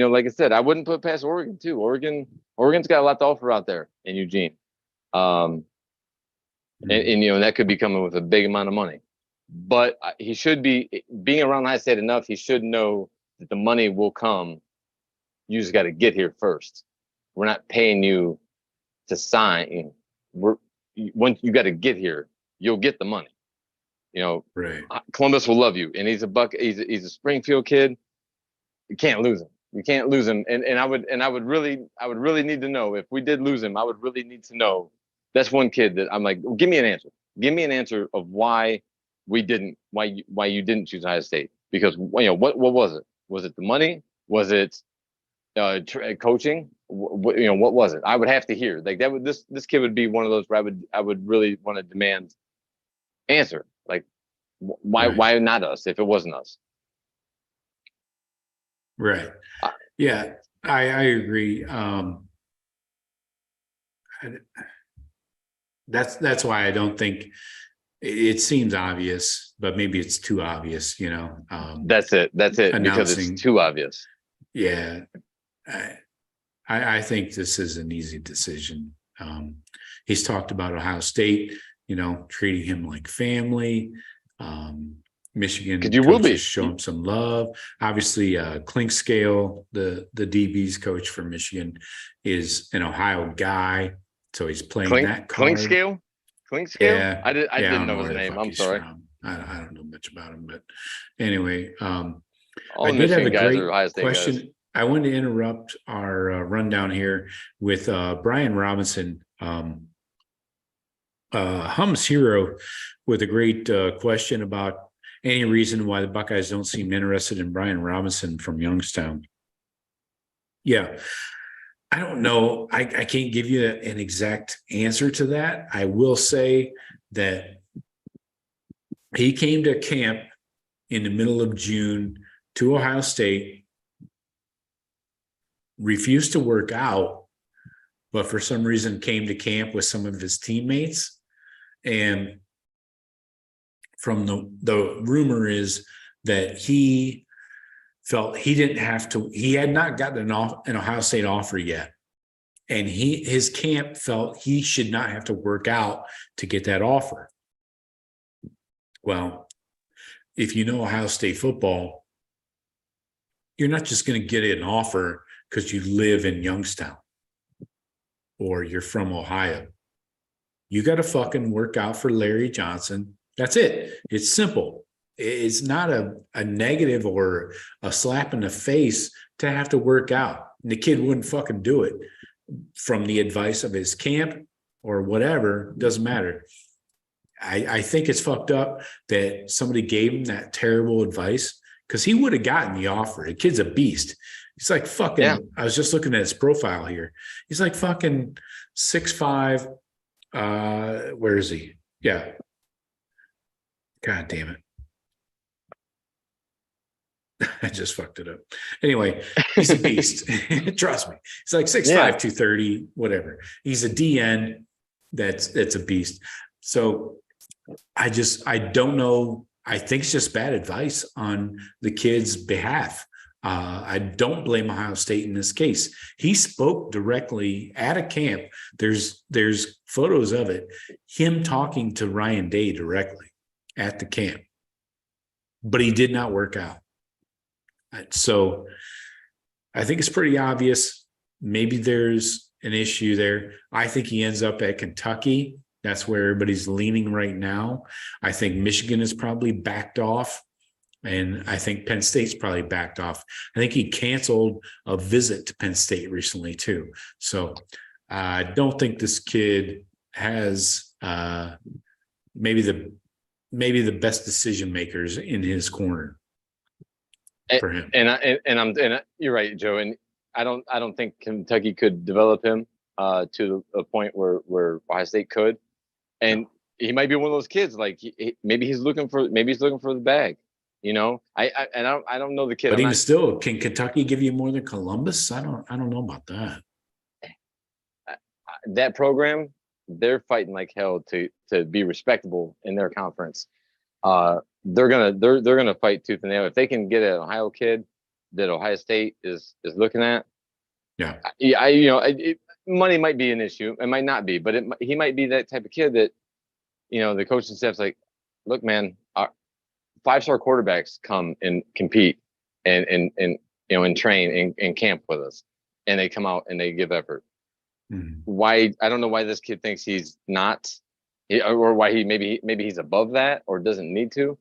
like I said, I wouldn't put past Oregon too. Oregon's got a lot to offer out there in Eugene. And that could be coming with a big amount of money. But he should be being around Ohio State enough. He should know that the money will come. You just got to get here first. We're not paying you to sign. Once you got to get here, you'll get the money. Right. Columbus will love you, and he's a Springfield kid. You can't lose him. You can't lose him. And I would really need to know, if we did lose him, I would really need to know. That's one kid that I'm like, give me an answer. Give me an answer of why you didn't choose Ohio State. Because what was it? Was it the money? Was it coaching? What was it? I would have to hear. Like that this kid would be one of those where I would really want to demand answer. Like why not us if it wasn't us? Right. Yeah, I agree. That's why I don't think it seems obvious, but maybe it's too obvious, That's it because it's too obvious. Yeah. I think this is an easy decision. He's talked about Ohio State, treating him like family. Michigan coaches show him some love. Obviously, Clinkscale, the DB's coach for Michigan, is an Ohio guy, so he's playing that card. Clinkscale? Yeah, I didn't know his name. I'm sorry. I don't know much about him, but anyway, all I did have a great Ohio State question. Guys. I wanted to interrupt our rundown here with Brian Robinson, Hum's hero, with a great question about any reason why the Buckeyes don't seem interested in Brian Robinson from Youngstown. Yeah, I don't know. I can't give you an exact answer to that. I will say that he came to camp in the middle of June to Ohio State, refused to work out, but for some reason came to camp with some of his teammates. And from the rumor is that he felt he didn't have to, he had not gotten an Ohio State offer yet. And his camp felt he should not have to work out to get that offer. Well, if you know Ohio State football, you're not just going to get an offer because you live in Youngstown or you're from Ohio. You got to fucking work out for Larry Johnson. That's it. It's simple. It's not a negative or a slap in the face to have to work out. And the kid wouldn't fucking do it from the advice of his camp or whatever. Doesn't matter. I think it's fucked up that somebody gave him that terrible advice, because he would have gotten the offer. The kid's a beast. He's like fucking, yeah. I was just looking at his profile here. He's like fucking 6'5". Where is he? Yeah. God damn it. I just fucked it up. Anyway, he's a beast. Trust me. He's like 6'5", 230, whatever. He's a DN that's a beast. So I don't know. I think it's just bad advice on the kid's behalf. I don't blame Ohio State in this case. He spoke directly at a camp. There's photos of it. Him talking to Ryan Day directly at the camp, but he did not work out. So I think it's pretty obvious. Maybe there's an issue there. I think he ends up at Kentucky. That's where everybody's leaning right now. I think Michigan is probably backed off. And I think Penn State's probably backed off. I think he canceled a visit to Penn State recently too. So I don't think this kid has maybe the best decision makers in his corner for him. And you're right, Joe. And I don't think Kentucky could develop him to a point where Ohio State could. And he might be one of those kids. Like maybe he's looking for the bag. I don't know the kid. But even still, can Kentucky give you more than Columbus? I don't know about that. That program, they're fighting like hell to be respectable in their conference. They're gonna fight tooth and nail. If they can get an Ohio kid that Ohio State is looking at. Yeah. Money might be an issue. It might not be, but he might be that type of kid that, the coaching staff's like, look, man, our 5-star quarterbacks come and compete and train and camp with us, and they come out and they give effort. Mm-hmm. Why? I don't know why this kid thinks he's not, or why maybe he's above that or doesn't need to.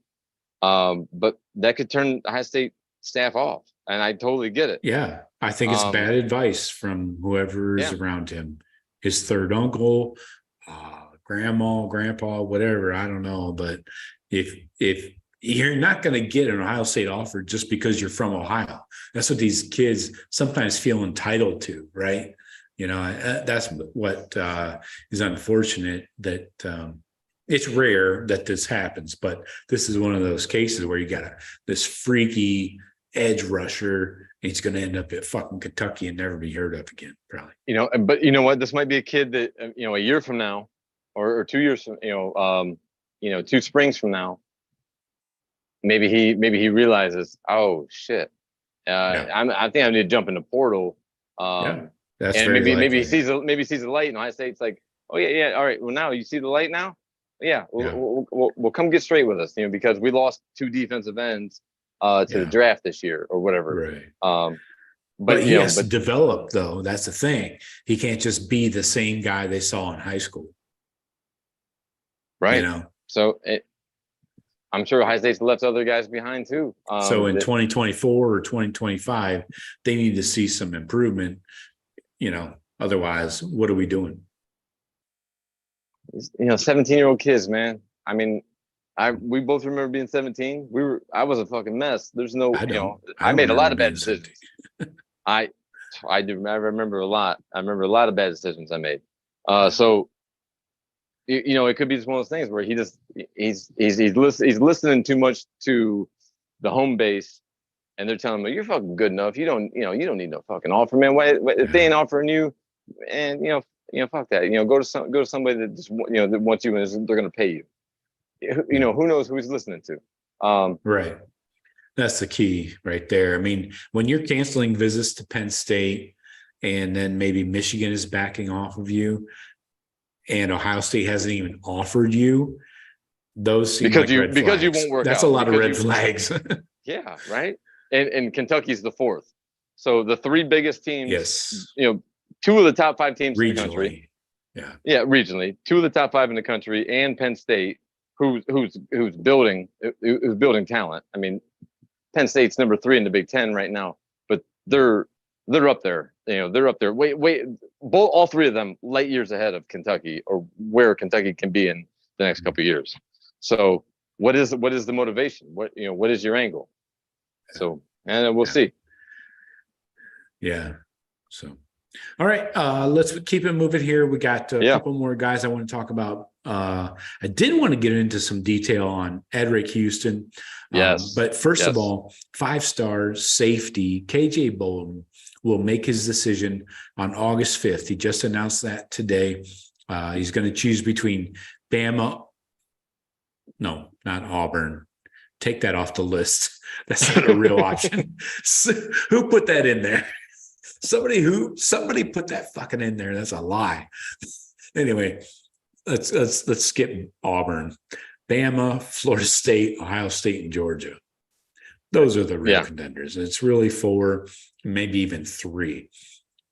But that could turn the Ohio State staff off, and I totally get it. Yeah, I think it's bad advice from whoever is around him, his third uncle, grandma, grandpa, whatever. I don't know, but if you're not going to get an Ohio State offer just because you're from Ohio, that's what these kids sometimes feel entitled to, right? That's what is unfortunate. That it's rare that this happens, but this is one of those cases where you got this freaky edge rusher. He's going to end up at fucking Kentucky and never be heard of again, probably. But you know what? This might be a kid that a year from now, or 2 years from 2 springs from now, maybe he realizes, oh shit, I think I need to jump in the portal. That's and very maybe he sees the light, and Ohio State's like, oh yeah, all right. Well, now you see the light now. Yeah, we'll come get straight with us, because we lost 2 defensive ends to the draft this year or whatever. Right. But he has to develop, though. That's the thing. He can't just be the same guy they saw in high school. Right. So I'm sure Ohio State's left other guys behind too. So in 2024 or 2025, they need to see some improvement. Otherwise, what are we doing? 17-year-old kids, man. I mean, we both remember being 17. I was a fucking mess. There's no, I made a lot of bad decisions. I remember a lot. I remember a lot of bad decisions I made. So, it could be just one of those things where he's listening too much to the home base, and they're telling him, you're fucking good enough. You don't need no fucking offer, man. Why if they ain't offering you, and fuck that. Go to somebody that just that wants you and they're gonna pay you. Who knows who he's listening to? Right. That's the key right there. I mean, when you're canceling visits to Penn State, and then maybe Michigan is backing off of you, and Ohio State hasn't even offered you, those seem because like you won't work. That's out. A lot of red flags. Yeah, right. And Kentucky's the 4th. So the 3 biggest teams. Yes. 2 of the top 5 teams regionally. In the country. Yeah. Yeah, regionally. 2 of the top 5 in the country, and Penn State, who's building talent. I mean, Penn State's number 3 in the Big Ten right now, but they're up there. They're up there. Wait. All 3 of them light years ahead of Kentucky, or where Kentucky can be in the next couple of years. So what is the motivation? What is your angle? So, and we'll see. Yeah. So, all right. Let's keep it moving here. We got a couple more guys I want to talk about. I did want to get into some detail on Edrick Houston. Yes. But first of all, 5-star safety KJ Bolden will make his decision on August 5th. He just announced that today. He's going to choose between Bama. No, not Auburn. Take that off the list. That's not a real option. Who put that in there? Somebody put that fucking in there. That's a lie. Anyway, let's skip Auburn. Bama, Florida State, Ohio State, and Georgia. Those are the real contenders. It's really 4, maybe even 3.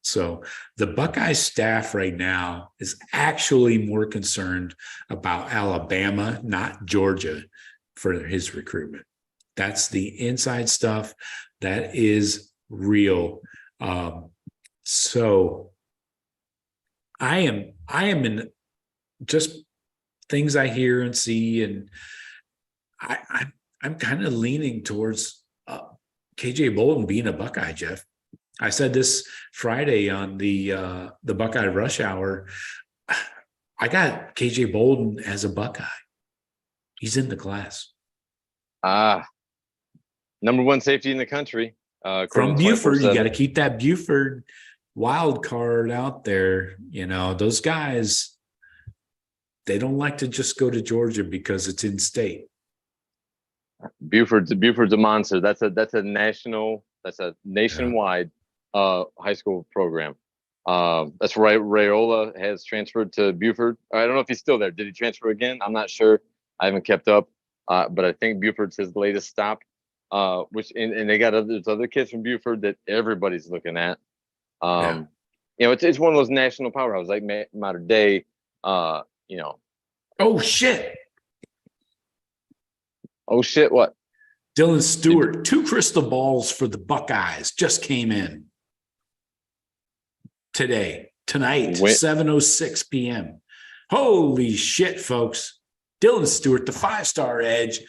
So the Buckeye staff right now is actually more concerned about Alabama, not Georgia, for his recruitment. That's the inside stuff. That is real. So I am in just things I hear and see, and I'm kind of leaning towards KJ Bolden being a Buckeye, Jeff. I said this Friday on the Buckeye Rush Hour. I got KJ Bolden as a Buckeye. He's in the class. Number 1 safety in the country. From Buford, you got to keep that Buford wild card out there. Those guys, they don't like to just go to Georgia because it's in state. Buford's a monster. That's a national That's a nationwide high school program. That's right. Raiola has transferred to Buford. I don't know if he's still there. Did he transfer again? I'm not sure. I haven't kept up. But I think Buford's his latest stop. And they got other kids from Buford that everybody's looking at. It's one of those national powerhouses like Mater Dei. Oh shit! Oh shit! What? Dylan Stewart, 2 crystal balls for the Buckeyes just came in tonight, 7:06 p.m. Holy shit, folks! Dylan Stewart, the 5-star edge,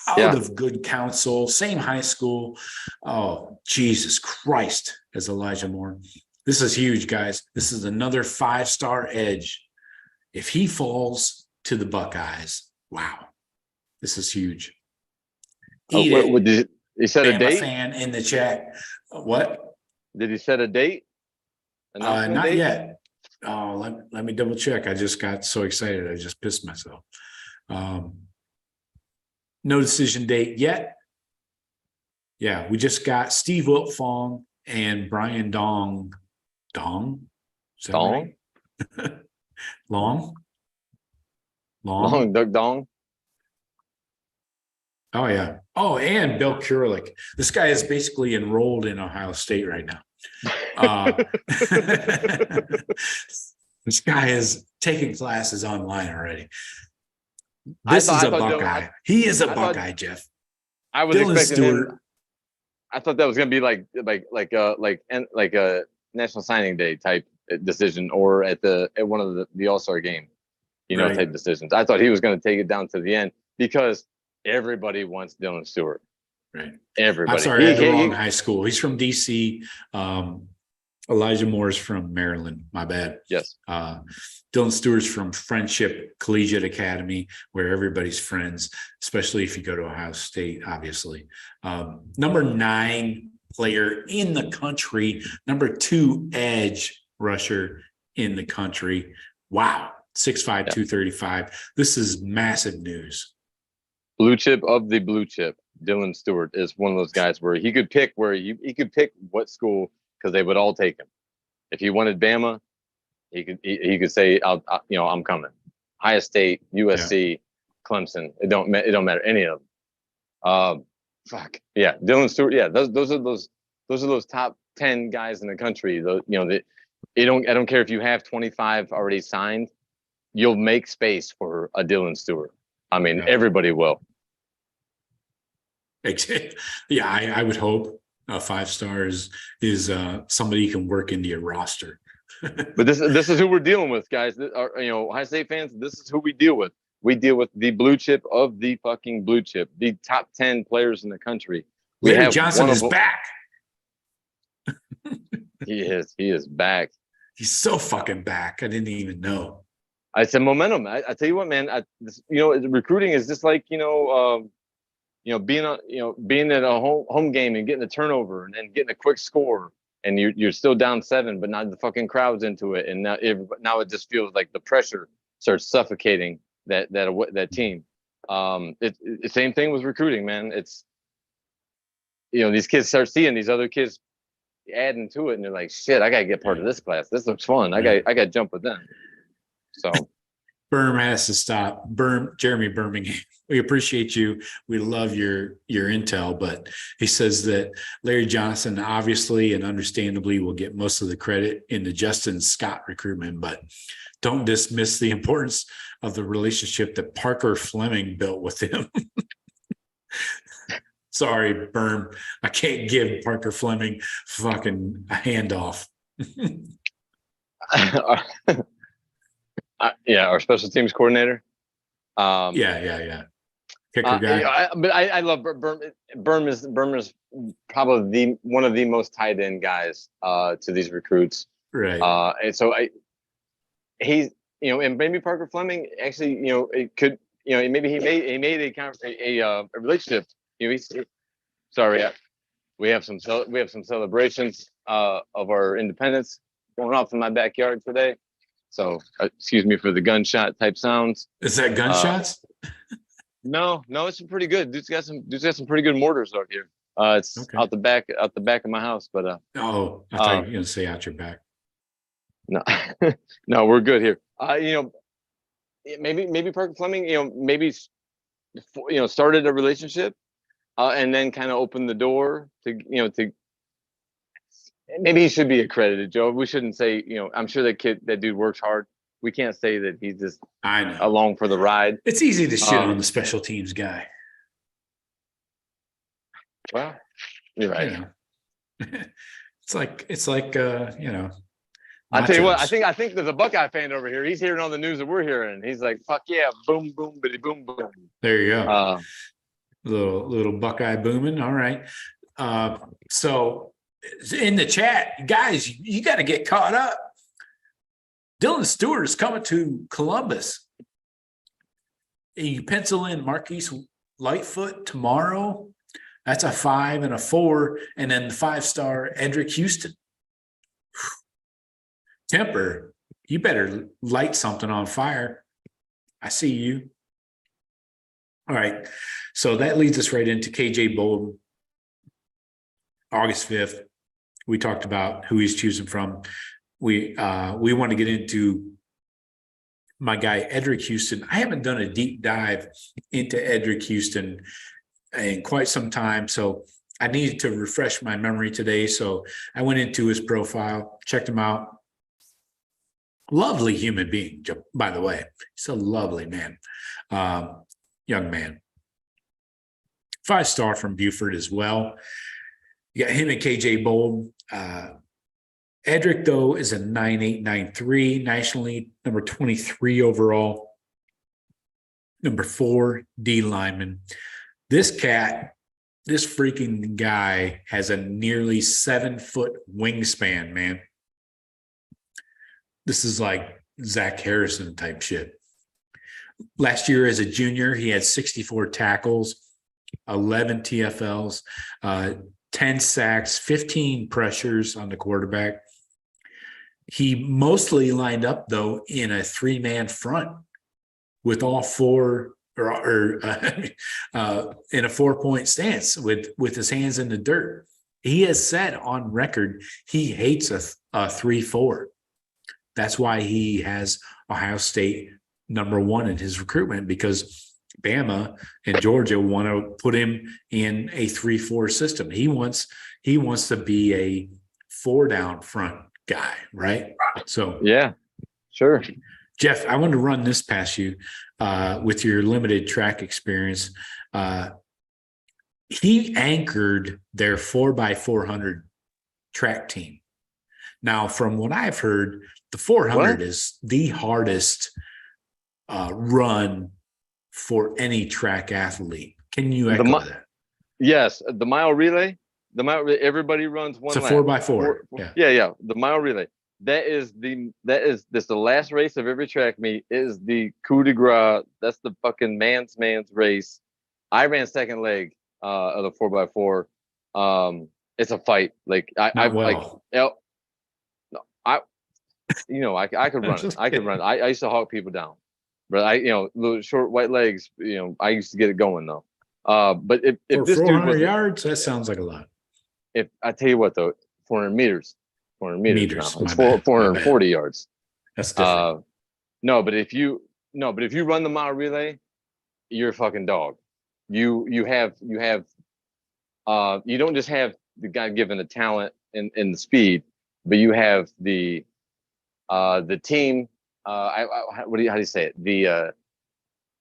out of good counsel, same high school. Oh, Jesus Christ, as Elijah Moore. This is huge, guys. This is another 5-star edge. If he falls to the Buckeyes, wow, this is huge. He set a date? Fan in the chat. What? Did he set a date? Not yet. Oh, let me double check. I just got so excited. I just pissed myself. No decision date yet. Yeah, we just got Steve Wiltfong and Brian Dong. Dong? Dong? Right? Long, Doug Dong. Oh, yeah. Oh, and Bill Kurelic. This guy is basically enrolled in Ohio State right now. This guy is taking classes online already. This is a Buckeye. He is a Buckeye, Jeff. I was Dylan expecting Stewart. him. I thought that was going to be like a National Signing Day type decision, or at one of the All-Star game, Right. type decisions. I thought he was going to take it down to the end because everybody wants Dylan Stewart. Right. Everybody. I'm sorry, I had the wrong high school. He's from DC. Elijah Moore's from Maryland. My bad. Yes. Dylan Stewart's from Friendship Collegiate Academy, where everybody's friends, especially if you go to Ohio State, obviously. Number 9 player in the country, number 2 edge rusher in the country. Wow. 6'5", 235. This is massive news. Blue chip of the blue chip. Dylan Stewart is one of those guys where he could pick what school, because they would all take him. If he wanted Bama, he could say, I'm coming. Ohio State, USC, Clemson. It don't matter any of them. Dylan Stewart. Yeah, those are those top 10 guys in the country. I don't care if you have 25 already signed. You'll make space for a Dylan Stewart. I mean, everybody will. Yeah, I would hope 5 stars is somebody you can work into your roster. But this is who we're dealing with, guys. Ohio State fans, this is who we deal with. We deal with the blue chip of the fucking blue chip, the top 10 players in the country. Larry Johnson is back. He is back. He's so fucking back. I didn't even know. I said momentum. I tell you what, man. Recruiting is just like being at a home game and getting a turnover and then getting a quick score, and you're still down 7, but now the fucking crowd's into it, and now it just feels like the pressure starts suffocating that team. It's the same thing with recruiting, man. It's these kids start seeing these other kids adding to it, and they're like, shit, I gotta get part of this class. This looks fun. I gotta jump with them. So Berm has to stop. Jeremy Birmingham, we appreciate you. We love your intel, but he says that Larry Johnson obviously and understandably will get most of the credit in the Justin Scott recruitment, but don't dismiss the importance of the relationship that Parker Fleming built with him. Sorry, Berm. I can't give Parker Fleming fucking a handoff. Our special teams coordinator. Kicker guy. I love Berm. Berm is probably one of the most tied in guys to these recruits. Right. And so he's and maybe Parker Fleming actually it could maybe he made a relationship. We have some celebrations of our independence going off in my backyard today. So excuse me for the gunshot type sounds. Is that gunshots? No, it's pretty good. Dude's got some pretty good mortars out here. It's Okay. out the back of my house, but I thought you were going to say out your back. no, no, we're good here. Maybe Parker Fleming, maybe started a relationship, and then kind of opened the door to maybe he should be accredited, Joe. We shouldn't say, I'm sure that dude works hard. We can't say that he's just I know. along for the ride. It's easy to shit on the special teams guy. Well, you're right. It's like I tell you what, nachos. I think there's a Buckeye fan over here. He's hearing all the news that we're hearing. He's like, "Fuck yeah, boom, boom, bitty, boom, boom." There you go. Little Buckeye booming. All right. So in the chat, guys, you got to get caught up. Dylan Stewart is coming to Columbus. You pencil in Marquise Lightfoot tomorrow. That's a 5 and a 4, and then the 5-star Edrick Houston. Temper, you better light something on fire. I see you. All right. So that leads us right into KJ Bolden. August 5th. We talked about who he's choosing from. We want to get into my guy, Edrick Houston. I haven't done a deep dive into Edrick Houston in quite some time. So I needed to refresh my memory today. So I went into his profile, checked him out. Lovely human being, by the way. He's a lovely man, young man. 5-star from Buford as well. You got him and KJ Bolden. Edrick, though, is a 9.893 nationally, number 23 overall, number 4 D lineman. This freaking guy has a nearly 7-foot wingspan, man. This is like Zach Harrison type shit. Last year as a junior, he had 64 tackles, 11 TFLs, 10 sacks, 15 pressures on the quarterback. He mostly lined up, though, in a 3-man front with all 4 or in a 4-point stance with his hands in the dirt. He has said on record he hates a 3-4. That's why he has Ohio State number 1 in his recruitment, because Bama and Georgia want to put him in a 3-4 system. He wants to be a 4-down front guy, right? So yeah, sure. Jeff, I want to run this past you with your limited track experience. He anchored their 4x400 track team. Now, from what I've heard, the 400 is the hardest run for any track athlete. Can you echo that? Yes, the mile relay. Everybody runs one. It's a 4x4. Yeah. The mile relay. This the last race of every track meet. Is the coup de grace. That's the fucking man's race. I ran second leg of the 4x4. It's a fight. I could run it. I could run it. I used to hawk people down, but little short white legs. I used to get it going though. But if this 400 dude was yards, that sounds like a lot. If I tell you what though, 400 meters. Meters. Now. It's 440 yards. That's different. But if you run the mile relay, you're a fucking dog. You don't just have the guy given the talent and the speed, but you have the team. How do you say it?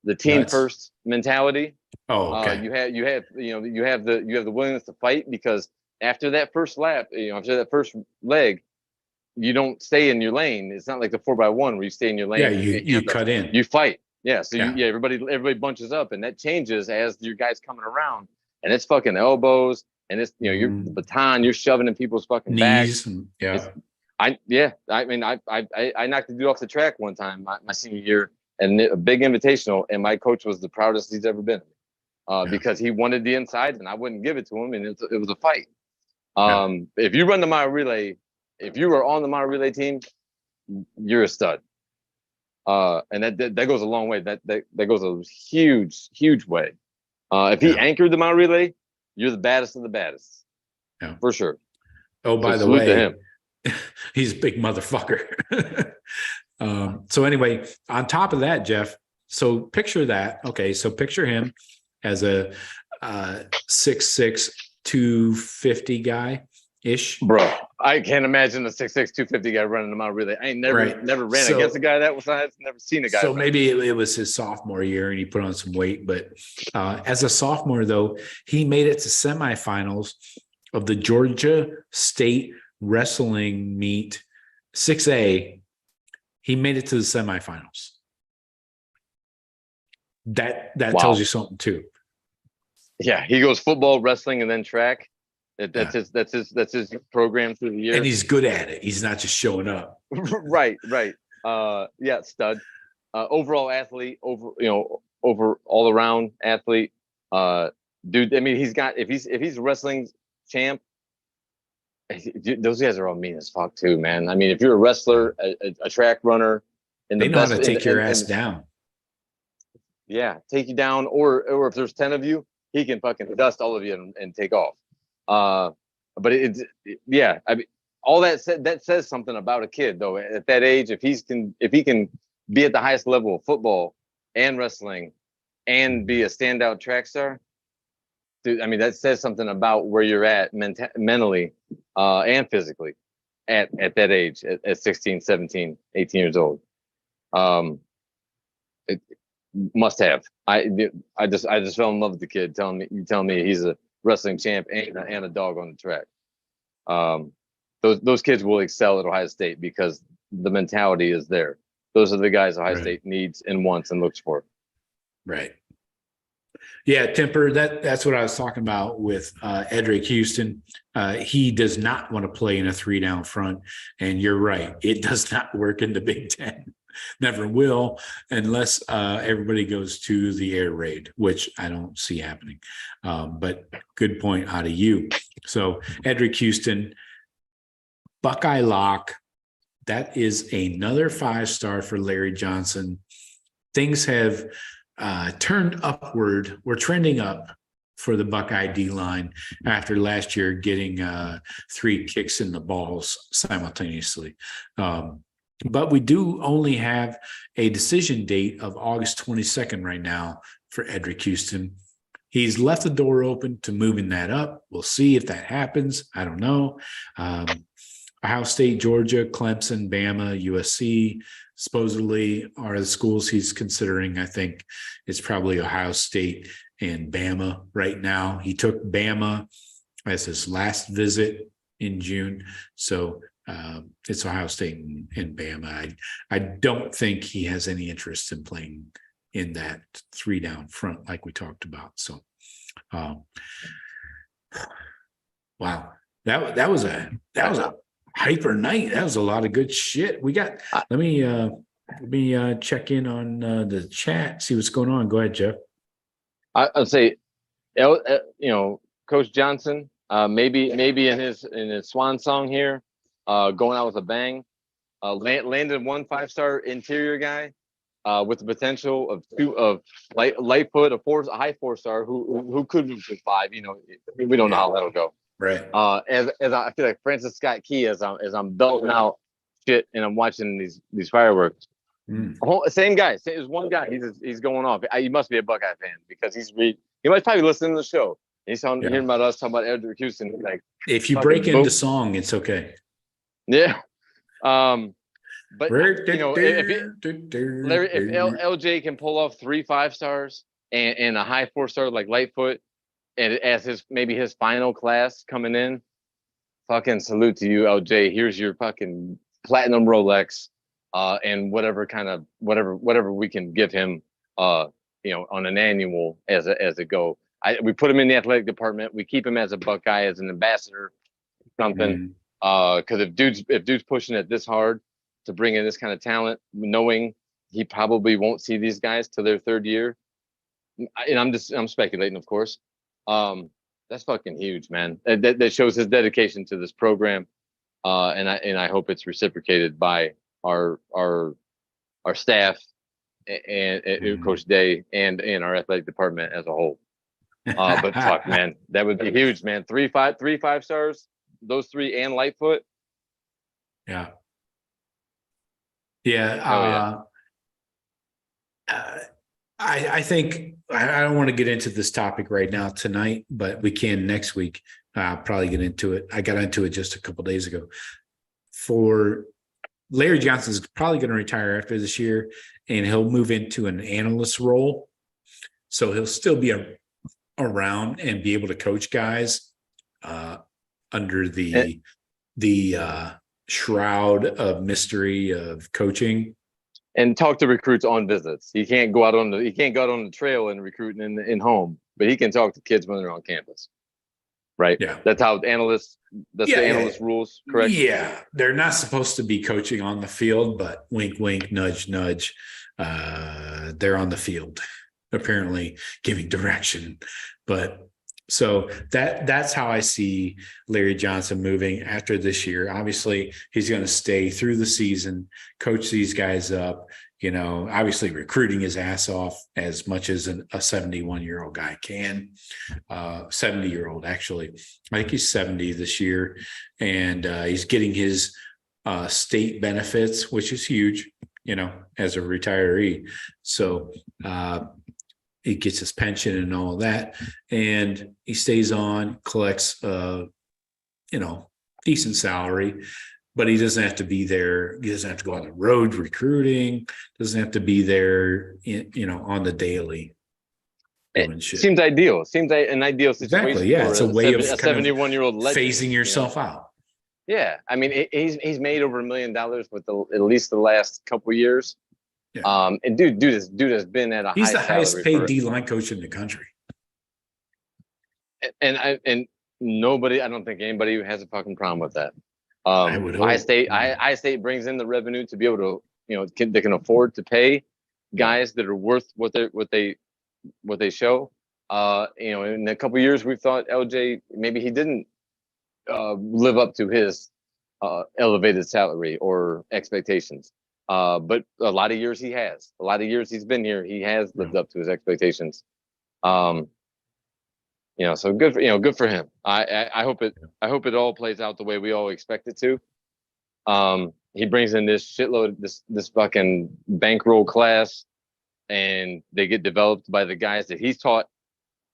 The team first mentality. Oh, okay. You have the willingness to fight, because after that first lap, after that first leg, you don't stay in your lane. It's not like the 4x1 where you stay in your lane. Yeah, you cut in. You fight. Yeah. So everybody bunches up, and that changes as your guys coming around, and it's fucking elbows, and it's you're the baton, you're shoving in people's fucking knees. Backs. I knocked the dude off the track one time my senior year, and a big invitational, and my coach was the proudest he's ever been, because he wanted the inside and I wouldn't give it to him, and it was a fight. If you run the mile relay, if you are on the mile relay team, you're a stud. And that goes a long way. That goes a huge way. If he anchored the mile relay, you're the baddest of the baddest. Yeah. For sure. Oh, by the salute to way, him. he's a big motherfucker. So anyway, on top of that, Jeff, so picture that. Okay, so picture him as a 6'6", 250 guy ish. Bro, I can't imagine a 6'6", 250 guy running them out really. I ain't never ran against a guy that was size, never seen a guy. So maybe it was his sophomore year and he put on some weight, but as a sophomore though, he made it to semifinals of the Georgia State wrestling meet 6A. He made it to the semifinals. That tells you something too. Yeah, he goes football, wrestling, and then track. That's his program through the year. And he's good at it. He's not just showing up. right. Yeah, stud. Overall athlete, over all around athlete. Dude, I mean, if he's wrestling champ, those guys are all mean as fuck too, man. I mean, if you're a wrestler, a track runner, and they know how to take your ass down. Yeah, take you down, or if there's 10 of you, he can fucking dust all of you and take off. But yeah, I mean, all that says something about a kid though. At that age, if he can be at the highest level of football and wrestling, and be a standout track star, dude, I mean, that says something about where you're at mentally and physically at that age, at 16, 17, 18 years old. It must have. I just fell in love with the kid. Telling me he's a wrestling champ and a dog on the track. Those kids will excel at Ohio State because the mentality is there. Those are the guys Ohio State needs and wants and looks for. Right. Yeah, Temper, that's what I was talking about with Edrick Houston. He does not want to play in a 3-down front. And you're right. It does not work in the Big Ten. Never will, unless everybody goes to the air raid, which I don't see happening. But good point out of you. So Edrick Houston, Buckeye lock. That is another 5-star for Larry Johnson. Things have turned upward. We're trending up for the Buckeye D-line after last year getting 3 kicks in the balls simultaneously. But we do only have a decision date of August 22nd right now for Edrick Houston. He's left the door open to moving that up. We'll see if that happens. I don't know. Ohio State, Georgia, Clemson, Bama, USC supposedly are the schools he's considering. I think it's probably Ohio State and Bama right now. He took Bama as his last visit in June. So it's Ohio State and Bama. I don't think he has any interest in playing in that 3-down front like we talked about. So, wow, that was a hyper night. That was a lot of good shit. We got. Let me check in on the chat. See what's going on. Go ahead, Jeff. I'd say, Coach Johnson, maybe in his swan song here, going out with a bang, landed 1 5-star interior guy with the potential of Lightfoot, a high 4-star who could move to 5. We don't know how that'll go. Right. As I feel like Francis Scott Key as I'm belting out shit and I'm watching these fireworks. Same guy. There's one guy. He's going off. He must be a Buckeye fan because he might probably listen to the show. He's hearing about us talking about Edrick Houston. Like, if you break into song, it's okay. Yeah. But if LJ can pull off 3 5-stars and a high 4-star like Lightfoot, and as his final class coming in, fucking salute to you, LJ. Here's your fucking platinum Rolex, and whatever we can give him, on an annual as a go. We put him in the athletic department. We keep him as a Buckeye, as an ambassador, something. Because if dude's pushing it this hard to bring in this kind of talent, knowing he probably won't see these guys till their 3rd year, and I'm speculating, of course. That's fucking huge, man. That shows his dedication to this program, and I hope it's reciprocated by our staff and Coach Day and our athletic department as a whole. But fuck, man, that would be huge, man. 3 5 stars, those three and Lightfoot. Yeah. Yeah. Oh, I think I don't want to get into this topic right now tonight, but we can next week. Probably get into it. I got into it just a couple days ago. For Larry Johnson's probably going to retire after this year, and he'll move into an analyst role. So he'll still be around and be able to coach guys under the shroud of mystery of coaching. and talk to recruits on visits. He can't go out on the trail and recruit in home, but he can talk to kids when they're on campus. Right. Yeah. That's how analysts. That's the analyst rules, correct? Yeah, they're not supposed to be coaching on the field, but wink, wink, nudge, nudge. They're on the field, apparently giving direction. But so that's how I see Larry Johnson moving after this year. Obviously, he's going to stay through the season, coach these guys up. You know, obviously recruiting his ass off as much as a 71-year-old guy can. 70-year-old, actually. I think he's 70 this year. And he's getting his state benefits, which is huge, you know, as a retiree. So he gets his pension and all of that. And he stays on, collects, decent salary. But he doesn't have to be there. He doesn't have to go on the road recruiting. Doesn't have to be there, on the daily. It seems ideal. Seems like an ideal situation. Exactly. Yeah, it's a way of 71-year-old phasing yourself out. Yeah, I mean, he's made over $1 million with at least the last couple of years. Yeah. And dude has been at a. He's the highest paid D-line coach in the country. And nobody, I don't think anybody has a fucking problem with that. I would hope. Ohio State brings in the revenue to be able to, they can afford to pay guys that are worth what they show. In a couple of years, we've thought LJ maybe he didn't live up to his elevated salary or expectations. But a lot of years he has. A lot of years he's been here, he has lived up to his expectations. So good for him. I hope it all plays out the way we all expect it to. He brings in this shitload, this fucking bankroll class, and they get developed by the guys that he's taught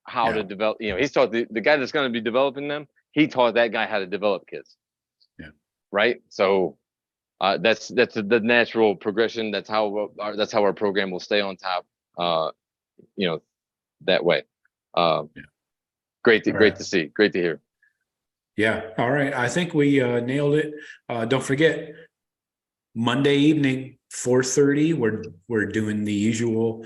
how to develop. He's taught the guy that's going to be developing them. He taught that guy how to develop kids. Yeah. Right. So that's the natural progression. That's how our program will stay on top. That way. Great to see. Great to hear. Yeah. All right. I think we nailed it. Don't forget, Monday evening, 4:30, we're doing the usual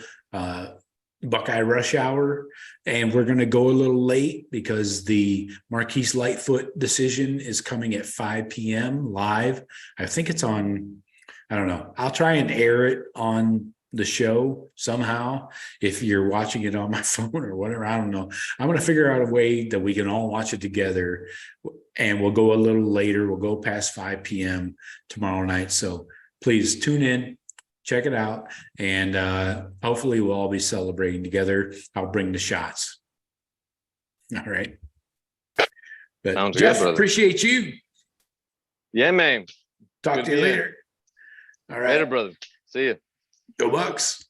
Buckeye rush hour, and we're going to go a little late because the Marquise Lightfoot decision is coming at 5 p.m. live. I think it's on, I don't know. I'll try and air it on the show somehow if you're watching it on my phone or whatever. I don't know. I'm going to figure out a way that we can all watch it together, and we'll go a little later. We'll go past 5 p.m. tomorrow night. So please tune in, check it out, and hopefully we'll all be celebrating together. I'll bring the shots. All right. But Sounds Jeff, good, brother. Appreciate you. Yeah, man. Talk Good to you deal. later. All right. Later, brother. See you. Go Bucks.